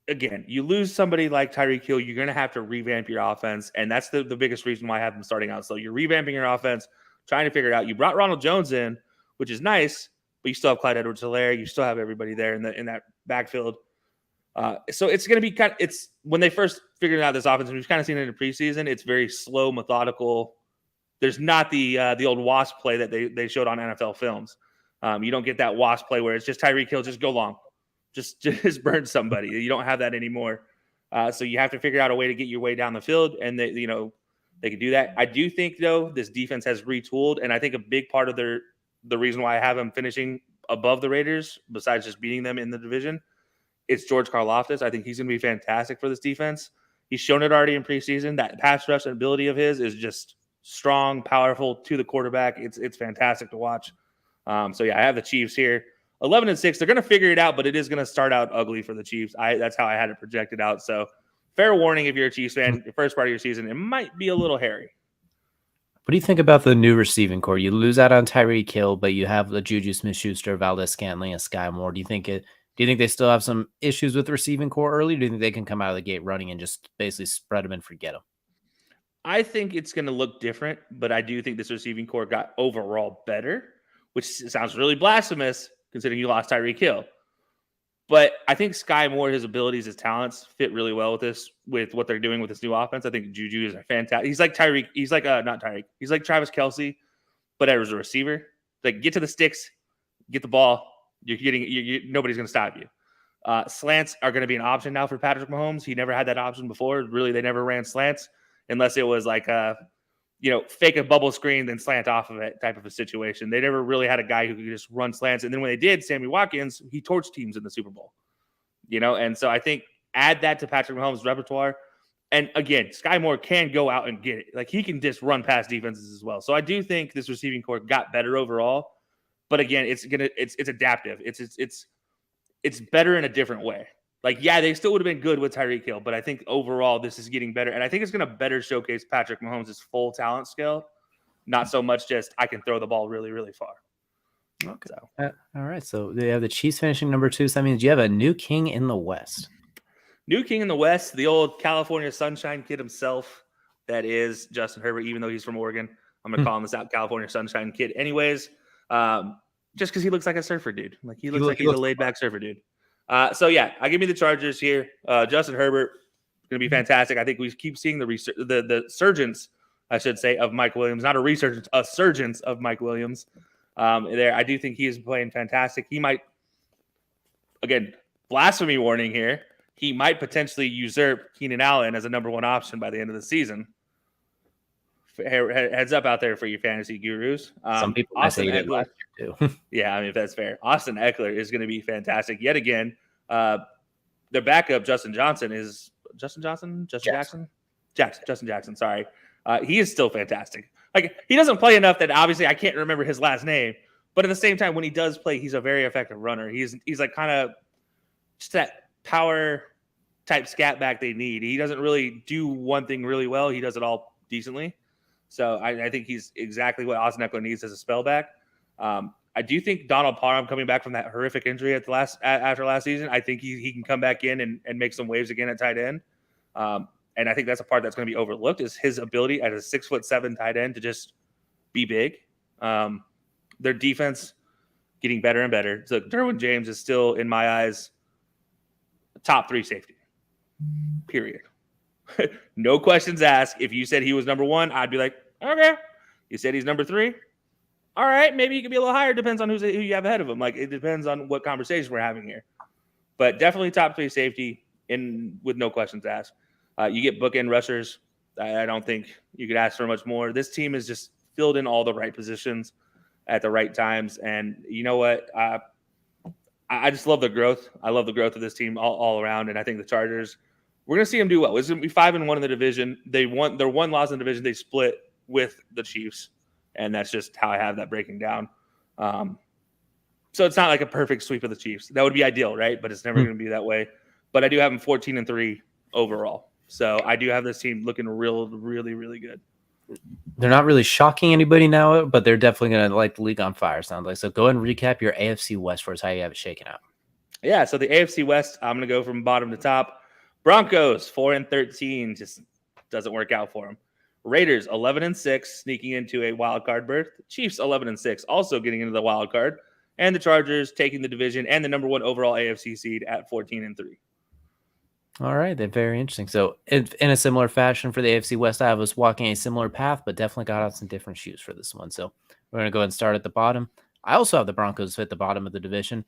again, you lose somebody like Tyreek Hill, you're going to have to revamp your offense. And that's the biggest reason why I have them starting out. So you're revamping your offense, trying to figure it out. You brought Ronald Jones in, which is nice, but you still have Clyde Edwards-Helaire. You still have everybody there in that backfield. So it's going to be it's when they first figured out this offense, we've kind of seen it in the preseason. It's very slow, methodical. There's not the old wasp play that they showed on NFL films. You don't get that wasp play where it's just Tyreek Hill, just go long. Just burn somebody. You don't have that anymore. So you have to figure out a way to get your way down the field, and they can do that. I do think though this defense has retooled, and I think a big part of the reason why I have them finishing above the Raiders, besides just beating them in the division, it's George Karlaftis. I think he's going to be fantastic for this defense. He's shown it already in preseason. That pass rush ability of his is just strong, powerful to the quarterback. It's fantastic to watch. So yeah, I have the Chiefs here. 11-6, they're going to figure it out, but it is going to start out ugly for the Chiefs. That's how I had it projected out. So fair warning if you're a Chiefs fan, the first part of your season, it might be a little hairy. What do you think about the new receiving core? You lose out on Tyreek Hill, but you have the Juju Smith-Schuster, Valdez-Scantling, and Sky Moore. Do you think they still have some issues with receiving core early? Or do you think they can come out of the gate running and just basically spread them and forget them? I think it's going to look different, but I do think this receiving core got overall better, which sounds really blasphemous considering you lost Tyreek Hill. But I think Sky Moore, his abilities, his talents fit really well with what they're doing with this new offense. I think Juju is a fantastic. He's like Tyreek. He's like not Tyreek. He's like Travis Kelce, but as a receiver. Like get to the sticks, get the ball. Nobody's going to stop you. Slants are going to be an option now for Patrick Mahomes. He never had that option before. Really, they never ran slants unless it was like fake a bubble screen, then slant off of it type of a situation. They never really had a guy who could just run slants. And then when they did, Sammy Watkins, he torched teams in the Super Bowl. And so I think add that to Patrick Mahomes' repertoire. And again, Sky Moore can go out and get it. Like he can just run past defenses as well. So I do think this receiving core got better overall. But again, it's adaptive. It's better in a different way. Like, yeah, they still would have been good with Tyreek Hill, but I think overall this is getting better. And I think it's going to better showcase Patrick Mahomes' full talent scale, not so much just I can throw the ball really, really far. Okay. So. All right. So they have the Chiefs finishing number 2. So that means you have a new king in the West. New king in the West, the old California Sunshine Kid himself. That is Justin Herbert, even though he's from Oregon. I'm going to call him this out California Sunshine Kid anyways, just because he looks like a surfer dude. Like he looks like he's a laid-back surfer dude. So yeah, I give me the Chargers here. Justin Herbert going to be fantastic. I think we keep seeing the resurgence, I should say, of Mike Williams. Not a resurgence, a surgence of Mike Williams. There, I do think he is playing fantastic. He might, again, blasphemy warning here. He might potentially usurp Keenan Allen as a number 1 option by the end of the season. Heads up out there for your fantasy gurus. Some people Austin Eckler too. Yeah, I mean, if that's fair. Austin Eckler is going to be fantastic yet again. Their backup, Justin Jackson. Sorry, he is still fantastic. Like he doesn't play enough that obviously I can't remember his last name, but at the same time, when he does play, he's a very effective runner. He's like kind of just that power type scat back they need. He doesn't really do one thing really well. He does it all decently. So I think he's exactly what Austin Eckler needs as a spellback. I do think Donald Parham coming back from that horrific injury after last season, I think he can come back in and make some waves again at tight end. And I think that's a part that's going to be overlooked is his ability as a 6'7" tight end to just be big. Their defense getting better and better. So Derwin James is still, in my eyes, top 3 safety. Period. No questions asked. If you said he was number 1, I'd be like, okay. You said he's number 3. All right, maybe he could be a little higher. Depends on who you have ahead of him. Like it depends on what conversation we're having here. But definitely top 3 safety with no questions asked. You get bookend rushers. I don't think you could ask for much more. This team is just filled in all the right positions at the right times. And you know what? I just love the growth. I love the growth of this team all around. And I think the Chargers, we're going to see them do well. It's going to be 5-1 in the division. They won their 1 loss in the division. They split with the Chiefs. And that's just how I have that breaking down. So it's not like a perfect sweep of the Chiefs. That would be ideal, right? But it's never going to be that way. But I do have them 14-3 overall. So I do have this team looking really, really good. They're not really shocking anybody now, but they're definitely going to light the league on fire, sounds like. So go ahead and recap your AFC West for us, how you have it shaken out. Yeah, so the AFC West, I'm going to go from bottom to top. Broncos 4-13, just doesn't work out for them. Raiders 11-6, sneaking into a wild card berth. Chiefs 11-6, also getting into the wild card, and the Chargers taking the division and the number 1 overall AFC seed at 14-3. All right, they're very interesting. So in a similar fashion for the AFC West, I was walking a similar path, but definitely got out some different shoes for this one. So we're going to go ahead and start at the bottom. I also have the Broncos at the bottom of the division,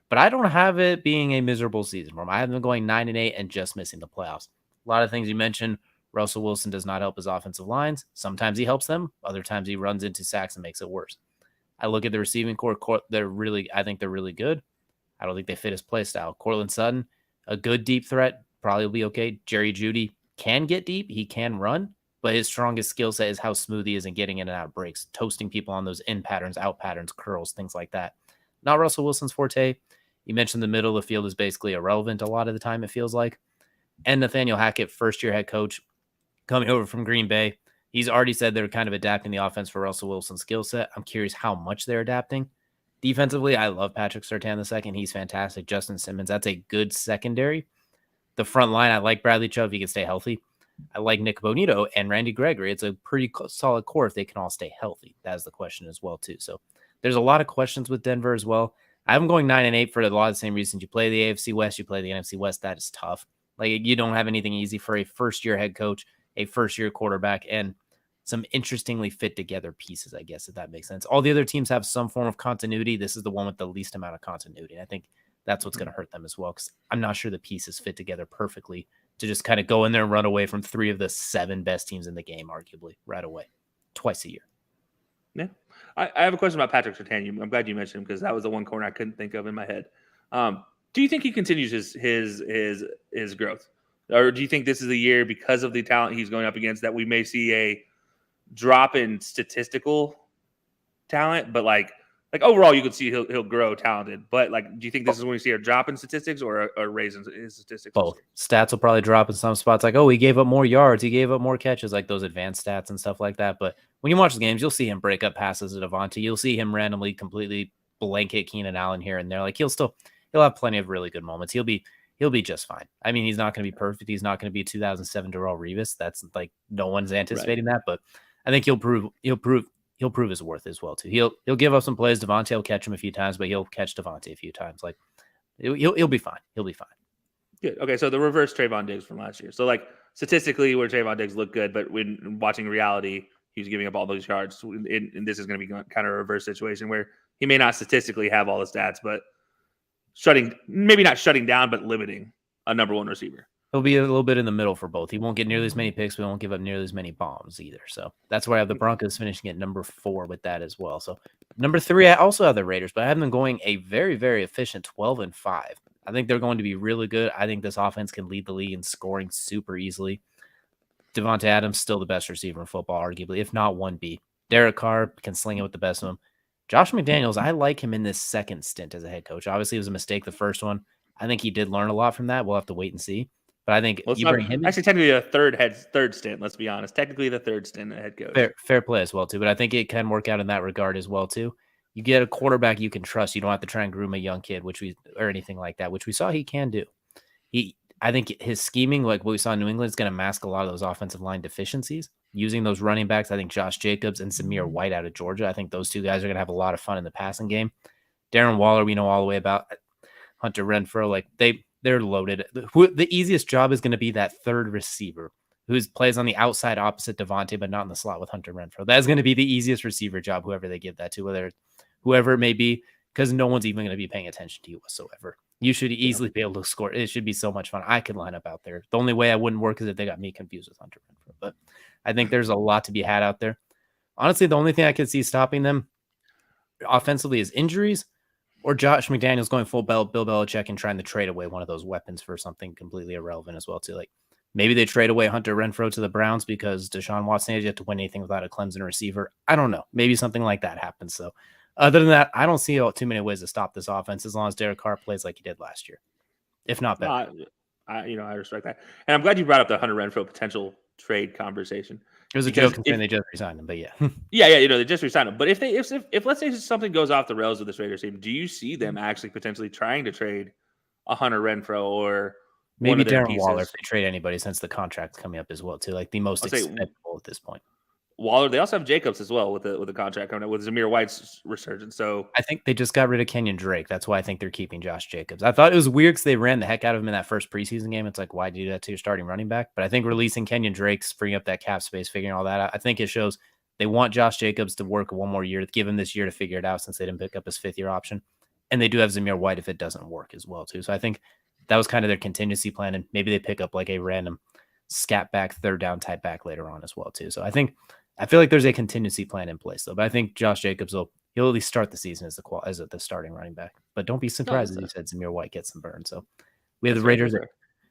but I don't have it being a miserable season for them. I have them going 9-8 and just missing the playoffs. A lot of things you mentioned. Russell Wilson does not help his offensive lines. Sometimes he helps them. Other times he runs into sacks and makes it worse. I look at the receiving core. I think they're really good. I don't think they fit his play style. Cortland Sutton, a good deep threat, probably will be okay. Jerry Jeudy can get deep. He can run, but his strongest skill set is how smooth he is in getting in and out of breaks, toasting people on those in patterns, out patterns, curls, things like that. Not Russell Wilson's forte. You mentioned the middle of the field is basically irrelevant a lot of the time, it feels like. And Nathaniel Hackett, first-year head coach, coming over from Green Bay. He's already said they're kind of adapting the offense for Russell Wilson's skill set. I'm curious how much they're adapting. Defensively, I love Patrick Surtain II. He's fantastic. Justin Simmons, that's a good secondary. The front line, I like Bradley Chubb if he can stay healthy. I like Nick Bonito and Randy Gregory. It's a pretty solid core if they can all stay healthy. That's the question as well, too. So there's a lot of questions with Denver as well. I'm going 9-8 for a lot of the same reasons. You play the AFC West, you play the NFC West. That is tough. Like, you don't have anything easy for a first-year head coach, a first-year quarterback, and some interestingly fit together pieces, I guess, if that makes sense. All the other teams have some form of continuity. This is the one with the least amount of continuity. I think that's what's going to hurt them as well, because I'm not sure the pieces fit together perfectly to just kind of go in there and run away from 3 of the 7 best teams in the game, arguably, right away, twice a year. Yeah. I have a question about Patrick Surtain. I'm glad you mentioned him because that was the one corner I couldn't think of in my head. Do you think he continues his growth? Or do you think this is a year, because of the talent he's going up against, that we may see a drop in statistical talent, but like overall you could see he'll grow talented, but like, do you think this is when we see a drop in statistics or a raise in his statistics? Both. Stats will probably drop in some spots, like, oh, he gave up more yards, he gave up more catches, like those advanced stats and stuff like that. But when you watch the games, you'll see him break up passes to Devonte. You'll see him randomly completely blanket Keenan Allen here and there. Like, he'll have plenty of really good moments. He'll be just fine. I mean, he's not going to be perfect. He's not going to be 2007 Darrelle Revis. That's like, no one's anticipating that, but I think he'll prove his worth as well too. He'll give up some plays. Devonte will catch him a few times, but he'll catch Devonte a few times. Like, he'll be fine. He'll be fine. Good. Okay, so the reverse Trayvon Diggs from last year. So like, statistically, where Trayvon Diggs looked good, but when watching reality, he was giving up all those yards. And this is going to be kind of a reverse situation where he may not statistically have all the stats, but maybe not shutting down, but limiting a number 1 receiver. He'll be a little bit in the middle for both. He won't get nearly as many picks, but he won't give up nearly as many bombs either. So that's where I have the Broncos finishing at number 4 with that as well. So number 3, I also have the Raiders, but I have them going a very, very efficient 12-5. I think they're going to be really good. I think this offense can lead the league in scoring super easily. Devonte Adams, still the best receiver in football, arguably, if not 1B. Derek Carr can sling it with the best of them. Josh McDaniels, I like him in this second stint as a head coach. Obviously, it was a mistake the first one. I think he did learn a lot from that. We'll have to wait and see. But I think you bring him in. Actually, technically a third stint, let's be honest. Technically the third stint at head coach. Fair play as well, too. But I think it can work out in that regard as well, too. You get a quarterback you can trust. You don't have to try and groom a young kid, or anything like that, which we saw he can do. I think his scheming, like what we saw in New England, is going to mask a lot of those offensive line deficiencies. Using those running backs, I think Josh Jacobs and Samir White out of Georgia, I think those 2 guys are going to have a lot of fun in the passing game. Darren Waller, we know all the way about. Hunter Renfrow, like they're loaded. The easiest job is going to be that third receiver who plays on the outside opposite Devonte, but not in the slot with Hunter Renfrow. That's going to be the easiest receiver job, whoever they give that to, whoever it may be, because no one's even going to be paying attention to you whatsoever. You should easily be able to score. It should be so much fun. I could line up out there. The only way I wouldn't work is if they got me confused with Hunter Renfrow. But I think there's a lot to be had out there. Honestly, the only thing I could see stopping them offensively is injuries, or Josh McDaniels going full Bill Belichick and trying to trade away one of those weapons for something completely irrelevant as well, too. Like, maybe they trade away Hunter Renfrow to the Browns because Deshaun Watson has yet to win anything without a Clemson receiver. I don't know. Maybe something like that happens. So other than that, I don't see too many ways to stop this offense as long as Derek Carr plays like he did last year, if not better. I respect that. And I'm glad you brought up the Hunter Renfrow potential trade conversation. It was a joke considering they just resigned him, but yeah. Yeah, they just resigned him. But if let's say something goes off the rails with this Raiders team, do you see them actually potentially trying to trade a Hunter Renfrow or maybe one of their Darren Waller pieces? if they trade anybody, since the contract's coming up as well too, like the most acceptable at this point. Waller. They also have Jacobs as well with the contract coming up with Zamir White's resurgence. So I think they just got rid of Kenyon Drake. That's why I think they're keeping Josh Jacobs. I thought it was weird because they ran the heck out of him in that first preseason game. It's like, why do you do that to your starting running back? But I think releasing Kenyon Drake's freeing up that cap space, figuring all that out. I think it shows they want Josh Jacobs to work one more year, give him this year to figure it out since they didn't pick up his 5th-year option. And they do have Zamir White if it doesn't work as well too. So I think that was kind of their contingency plan, and maybe they pick up like a random scat back, 3rd down type back later on as well too. So I feel like there's a contingency plan in place though. But I think Josh Jacobs he'll at least start the season as the starting running back. But don't be surprised, as you said, Zamir White gets some burn. So we have the Raiders at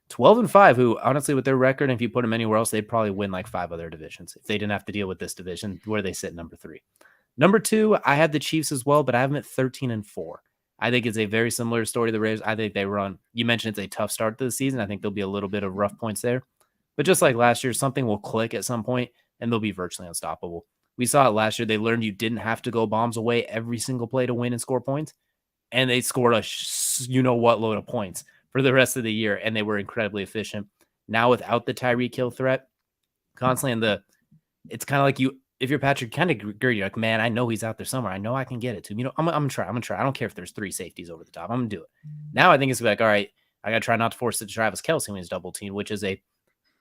12-5, who honestly with their record, if you put them anywhere else, they'd probably win like 5 other divisions if they didn't have to deal with this division where they sit number 3. Number 2, I had the Chiefs as well, but I have them at 13-4. I think it's a very similar story to the Raiders. I think they run. You mentioned it's a tough start to the season. I think there'll be a little bit of rough points there. But just like last year, something will click at some point, and they'll be virtually unstoppable. We saw it last year. They learned you didn't have to go bombs away every single play to win and score points. And they scored a you-know-what load of points for the rest of the year, and they were incredibly efficient. Now without the Tyreek Hill threat, constantly it's kind of like if you're Patrick, kind of greedy, you're like, man, I know he's out there somewhere. I know I can get it to him. You know, I'm going to try. I don't care if there's 3 safeties over the top. I'm going to do it. Now I think it's like, all right, I got to try not to force it to Travis Kelce when he's double teamed, which is a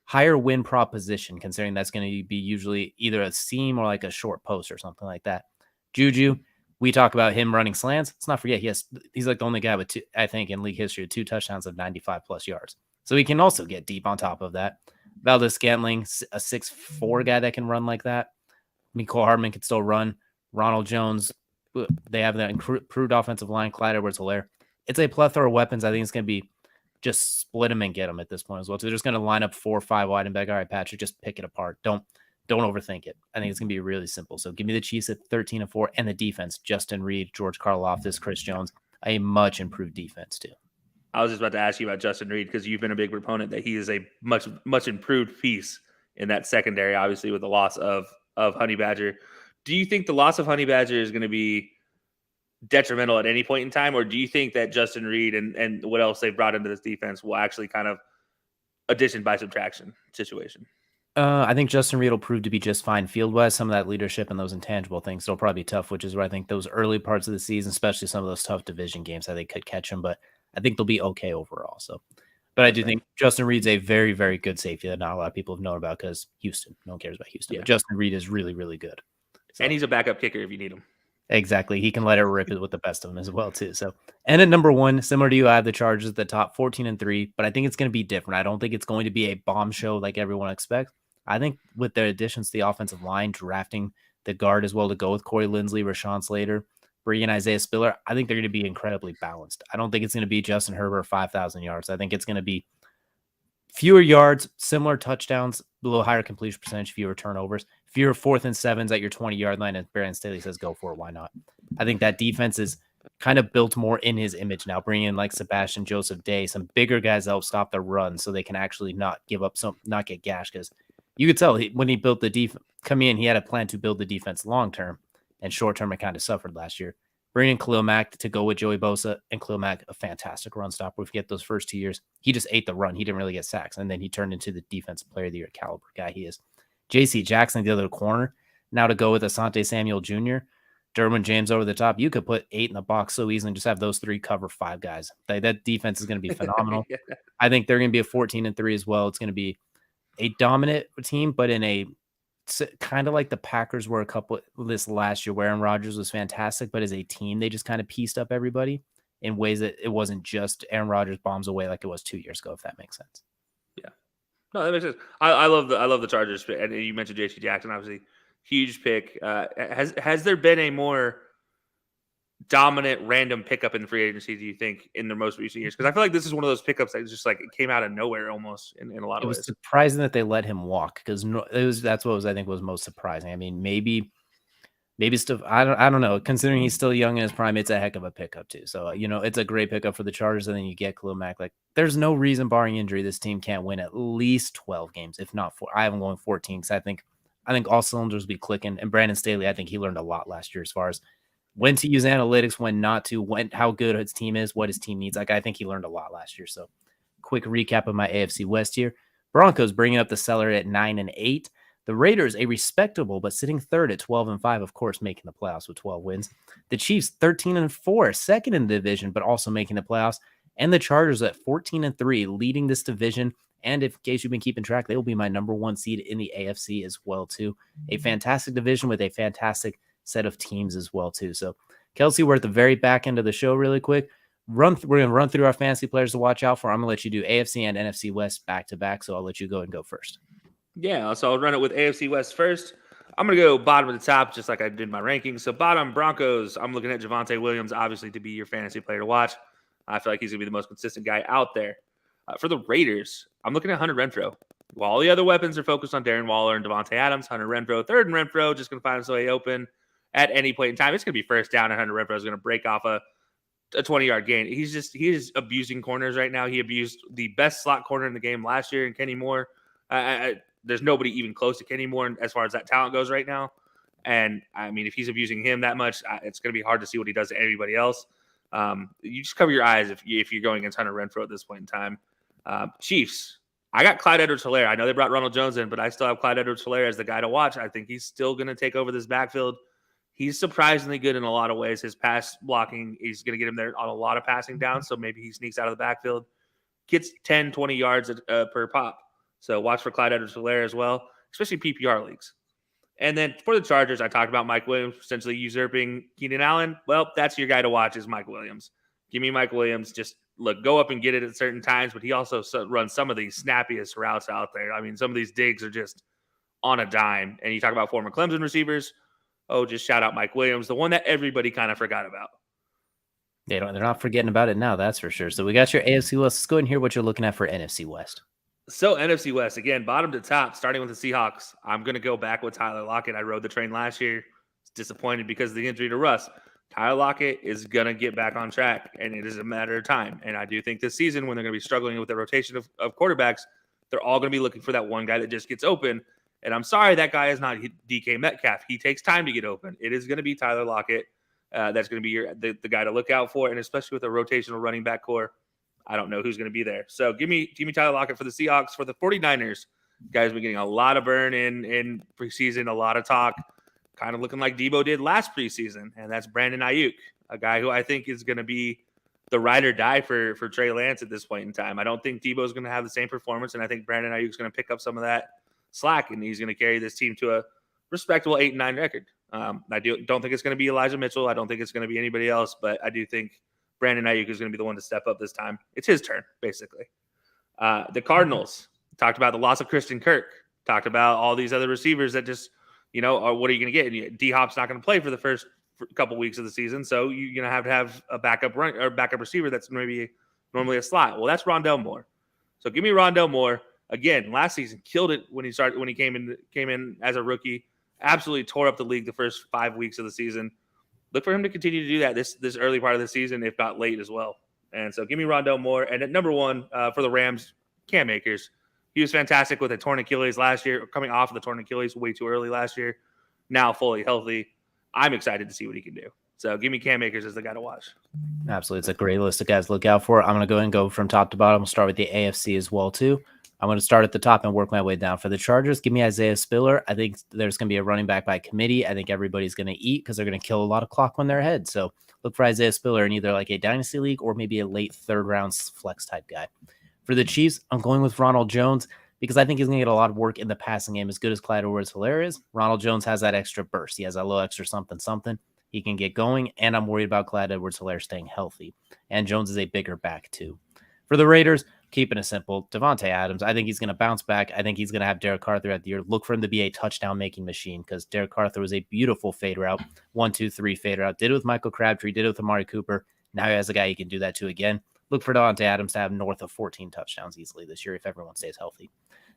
higher win proposition, considering that's going to be usually either a seam or like a short post or something like that. Juju, we talk about him running slants. Let's not forget, he's like the only guy with 2, I think, in league history, 2 touchdowns of 95+ yards. So he can also get deep on top of that. Valdez-Scantling, a 6'4" guy that can run like that. Mecole Hardman can still run. Ronald Jones, they have that improved offensive line. Clyde Edwards-Helaire. It's a plethora of weapons. I think it's going to be just split them and get them at this point as well. So they're just going to line up 4 or 5 wide and back. All right, Patrick, just pick it apart. Don't overthink it. I think it's going to be really simple. So give me the Chiefs at 13-4, and the defense: Justin Reed, George Karlaftis, Chris Jones, a much improved defense too. I was just about to ask you about Justin Reed because you've been a big proponent that he is a much improved piece in that secondary, obviously with the loss of Honey Badger. Do you think the loss of Honey Badger is going to be detrimental at any point in time, or do you think that Justin Reed and what else they've brought into this defense will actually kind of addition by subtraction situation? I think Justin Reed will prove to be just fine field-wise. Some of that leadership and those intangible things, it'll probably be tough, which is where I think those early parts of the season, especially some of those tough division games, I think could catch him, but I think they'll be okay overall. So, but I do think Justin Reed's a very, very good safety that not a lot of people have known about because Houston, no one cares about Houston. Yeah. But Justin Reed is really, really good. So, and he's a backup kicker if you need him. Exactly. He can let it rip with the best of them as well, too. So, and at number 1, similar to you, I have the Chargers at the top 14-3, but I think it's going to be different. I don't think it's going to be a bomb show like everyone expects. I think with their additions to the offensive line, drafting the guard as well to go with Corey Linsley, Rashawn Slater, Bree, and Isaiah Spiller, I think they're going to be incredibly balanced. I don't think it's going to be Justin Herbert 5,000 yards. I think it's going to be fewer yards, similar touchdowns, a little higher completion percentage, fewer turnovers, fewer 4th and 7s at your 20-yard line. And Brandon Staley says, go for it. Why not? I think that defense is kind of built more in his image now, bringing in like Sebastian Joseph Day, some bigger guys that help stop the run so they can actually not give up, not get gashed. Because you could tell when he built the defense, coming in, he had a plan to build the defense long-term, and short-term it kind of suffered last year. Bringing Khalil Mack to go with Joey Bosa, and Khalil Mack, a fantastic run stopper. If you get those first 2 years, he just ate the run. He didn't really get sacks, and then he turned into the defensive player of the year caliber guy he is. J.C. Jackson, the other corner, now to go with Asante Samuel Jr., Derwin James over the top. You could put 8 in the box so easily and just have those 3 cover 5 guys. That defense is going to be phenomenal. Yeah. I think they're going to be a 14-3 as well. It's going to be a dominant team, but in a kind of like the Packers were a couple this last year where Aaron Rodgers was fantastic, but as a team, they just kind of pieced up everybody in ways that it wasn't just Aaron Rodgers bombs away like it was 2 years ago, if that makes sense. Yeah. No, that makes sense. I love the Chargers. And you mentioned J.C. Jackson, obviously huge pick. Has there been a more dominant random pickup in free agency, do you think, in the most recent years? Because I feel like this is one of those pickups that just like it came out of nowhere almost in a lot of ways. It was surprising that they let him walk because that's what I think was most surprising. I mean, maybe maybe still, I don't know. Considering he's still young in his prime, it's a heck of a pickup too. So, it's a great pickup for the Chargers. And then you get Khalil Mack. Like, there's no reason, barring injury, this team can't win at least 12 games, if not four. I have them going 14 because I think all cylinders will be clicking. And Brandon Staley, I think he learned a lot last year as far as when to use analytics, when not to, how good his team is, what his team needs. Like, I think he learned a lot last year. So, quick recap of my AFC West here. Broncos bringing up the cellar at 9-8. The Raiders, a respectable, but sitting third at 12-5, of course, making the playoffs with 12 wins. The Chiefs, 13-4, second in the division, but also making the playoffs. And the Chargers at 14-3, leading this division. And if, in case you've been keeping track, they will be my number one seed in the AFC as well, too. A fantastic division with a fantastic set of teams as well, too. So, Kelsey, we're at the very back end of the show really quick. We're going to run through our fantasy players to watch out for. I'm going to let you do AFC and NFC West back-to-back, so I'll let you go and go first. Yeah, so I'll run it with AFC West first. I'm going to go bottom of the top, just like I did my rankings. So bottom, Broncos, I'm looking at Devonte Williams, obviously, to be your fantasy player to watch. I feel like he's going to be the most consistent guy out there. For the Raiders, I'm looking at Hunter Renfrow. While all the other weapons are focused on Darren Waller and Devonte Adams, Hunter Renfrow, third and Renfrow, just going to find his way open at any point in time. It's going to be first down, and Hunter Renfrow is going to break off a 20-yard gain. He is abusing corners right now. He abused the best slot corner in the game last year in Kenny Moore. There's nobody even close to Kenny Moore as far as that talent goes right now. And, I mean, if he's abusing him that much, it's going to be hard to see what he does to anybody else. You just cover your eyes if you're going against Hunter Renfrow at this point in time. Chiefs, I got Clyde Edwards-Helaire. I know they brought Ronald Jones in, but I still have Clyde Edwards-Helaire as the guy to watch. I think he's still going to take over this backfield. He's surprisingly good in a lot of ways. His pass blocking, he's going to get him there on a lot of passing downs, so maybe he sneaks out of the backfield. Gets 10, 20 yards per pop. So watch for Clyde Edwards-Helaire as well, especially PPR leagues. And then for the Chargers, I talked about Mike Williams essentially usurping Keenan Allen. Well, that's your guy to watch is Mike Williams. Give me Mike Williams. Just go up and get it at certain times, but he also runs some of the snappiest routes out there. I mean, some of these digs are just on a dime. And you talk about former Clemson receivers. Oh, just shout out Mike Williams, the one that everybody kind of forgot about. They're not forgetting about it now, that's for sure. So we got your AFC West. Let's go ahead and hear what you're looking at for NFC West. So NFC West, again, bottom to top, starting with the Seahawks. I'm going to go back with Tyler Lockett. I rode the train last year. Was disappointed because of the injury to Russ. Tyler Lockett is going to get back on track, and it is a matter of time. And I do think this season, when they're going to be struggling with the rotation of quarterbacks, they're all going to be looking for that one guy that just gets open. And I'm sorry that guy is not DK Metcalf. He takes time to get open. It is going to be Tyler Lockett. That's going to be the guy to look out for, and especially with a rotational running back core. I don't know who's going to be there. So give me Tyler Lockett for the Seahawks. For the 49ers, guys been getting a lot of burn in preseason, a lot of talk, kind of looking like Debo did last preseason, and that's Brandon Ayuk, a guy who I think is going to be the ride or die for Trey Lance at this point in time. I don't think Debo is going to have the same performance, and I think Brandon Ayuk is going to pick up some of that slack, and he's going to carry this team to a respectable 8-9 record. I don't think it's going to be Elijah Mitchell. I don't think it's going to be anybody else, but I do think Brandon Ayuk is going to be the one to step up this time. It's his turn, basically. The Cardinals talked about the loss of Christian Kirk, talked about all these other receivers that just, what are you going to get? D-Hop's not going to play for the first couple weeks of the season, so you're going to have a backup receiver that's maybe normally a slot. Well, that's Rondell Moore. So give me Rondell Moore. Again, last season killed it when he came in as a rookie. Absolutely tore up the league the first 5 weeks of the season. Look for him to continue to do that this early part of the season, if not late as well. And so give me Rondell Moore. And at number one for the Rams, Cam Akers. He was fantastic with a torn Achilles last year, coming off of the torn Achilles way too early last year. Now fully healthy. I'm excited to see what he can do. So give me Cam Akers as the guy to watch. Absolutely. It's a great list of guys to look out for. I'm going to go ahead and go from top to bottom. We'll start with the AFC as well, too. I'm going to start at the top and work my way down. For the Chargers, give me Isaiah Spiller. I think there's going to be a running back by committee. I think everybody's going to eat because they're going to kill a lot of clock when they're ahead. So look for Isaiah Spiller in either like a dynasty league or maybe a late third round flex type guy. For the Chiefs, I'm going with Ronald Jones because I think he's going to get a lot of work in the passing game. As good as Clyde Edwards-Helaire is, Ronald Jones has that extra burst. He has that little extra something. He can get going, and I'm worried about Clyde Edwards-Helaire staying healthy. And Jones is a bigger back too. For the Raiders, keeping it simple, Devonte Adams, I think he's going to bounce back. I think he's going to have Derek Carr throughout the year. Look for him to be a touchdown-making machine because Derek Carr throws a beautiful fade route, 1-2-3 fade route. Did it with Michael Crabtree, did it with Amari Cooper. Now he has a guy he can do that to again. Look for Devonte Adams to have north of 14 touchdowns easily this year if everyone stays healthy.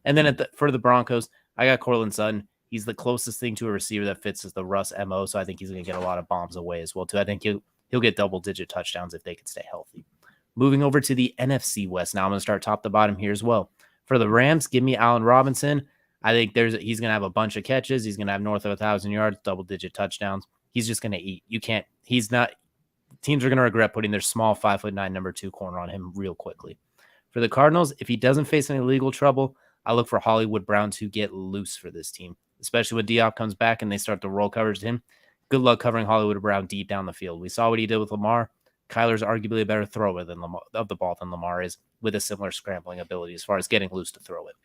And then for the Broncos, I got Courtland Sutton. He's the closest thing to a receiver that fits the Russ MO, so I think he's going to get a lot of bombs away as well, too. I think he'll get double-digit touchdowns if they can stay healthy. Moving over to the NFC West. Now I'm going to start top to bottom here as well. For the Rams, give me Allen Robinson. I think he's going to have a bunch of catches. He's going to have north of 1,000 yards, double-digit touchdowns. He's just going to eat. Teams are going to regret putting their small 5'9" number 2 corner on him real quickly. For the Cardinals, if he doesn't face any legal trouble, I look for Hollywood Brown to get loose for this team, especially when Diop comes back and they start to roll coverage to him. Good luck covering Hollywood Brown deep down the field. We saw what he did with Lamar. Kyler's arguably a better thrower of the ball than Lamar is, with a similar scrambling ability as far as getting loose to throw it.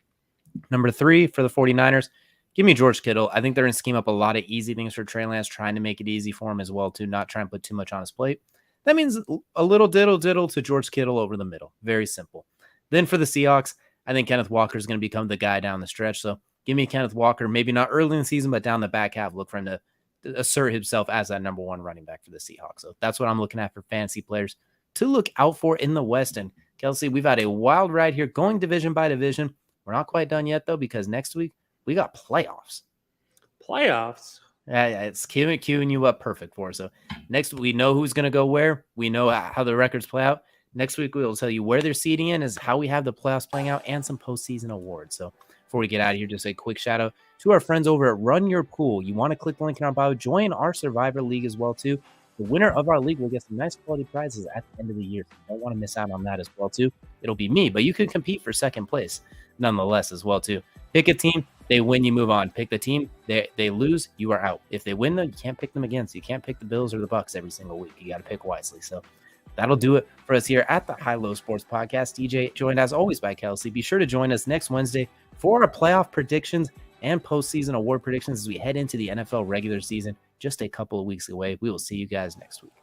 Number 3 for the 49ers, give me George Kittle. I think they're going to scheme up a lot of easy things for Trey Lance, trying to make it easy for him as well, to not try and put too much on his plate. That means a little diddle to George Kittle over the middle. Very simple. Then for the Seahawks, I think Kenneth Walker is going to become the guy down the stretch. So give me Kenneth Walker, maybe not early in the season, but down the back half. Look for him to assert himself as that number 1 running back for the Seahawks. So that's what I'm looking at for fantasy players to look out for in the West. And Kelsey, we've had a wild ride here going division by division. We're not quite done yet, though, because next week we got playoffs. Playoffs? Yeah, it's queuing you up perfect for us. So next we know who's going to go where. We know how the records play out. Next week we will tell you where they're seeding in, is how we have the playoffs playing out, and some postseason awards. So before we get out of here, just a quick shout out to our friends over at Run Your Pool. You want to click the link in our bio, join our Survivor League as well too. The winner of our league will get some nice quality prizes at the end of the year. You don't want to miss out on that as well too. It'll be me, but you can compete for second place nonetheless as well too. Pick a team, they win, you move on. Pick the team, they lose, you are out. If they win, though, you can't pick them again. So you can't pick the Bills or the Bucks every single week. You got to pick wisely. So that'll do it for us here at the High Low Sports Podcast. DJ joined as always by Kelsey. Be sure to join us next Wednesday for our playoff predictions and postseason award predictions as we head into the NFL regular season, just a couple of weeks away. We will see you guys next week.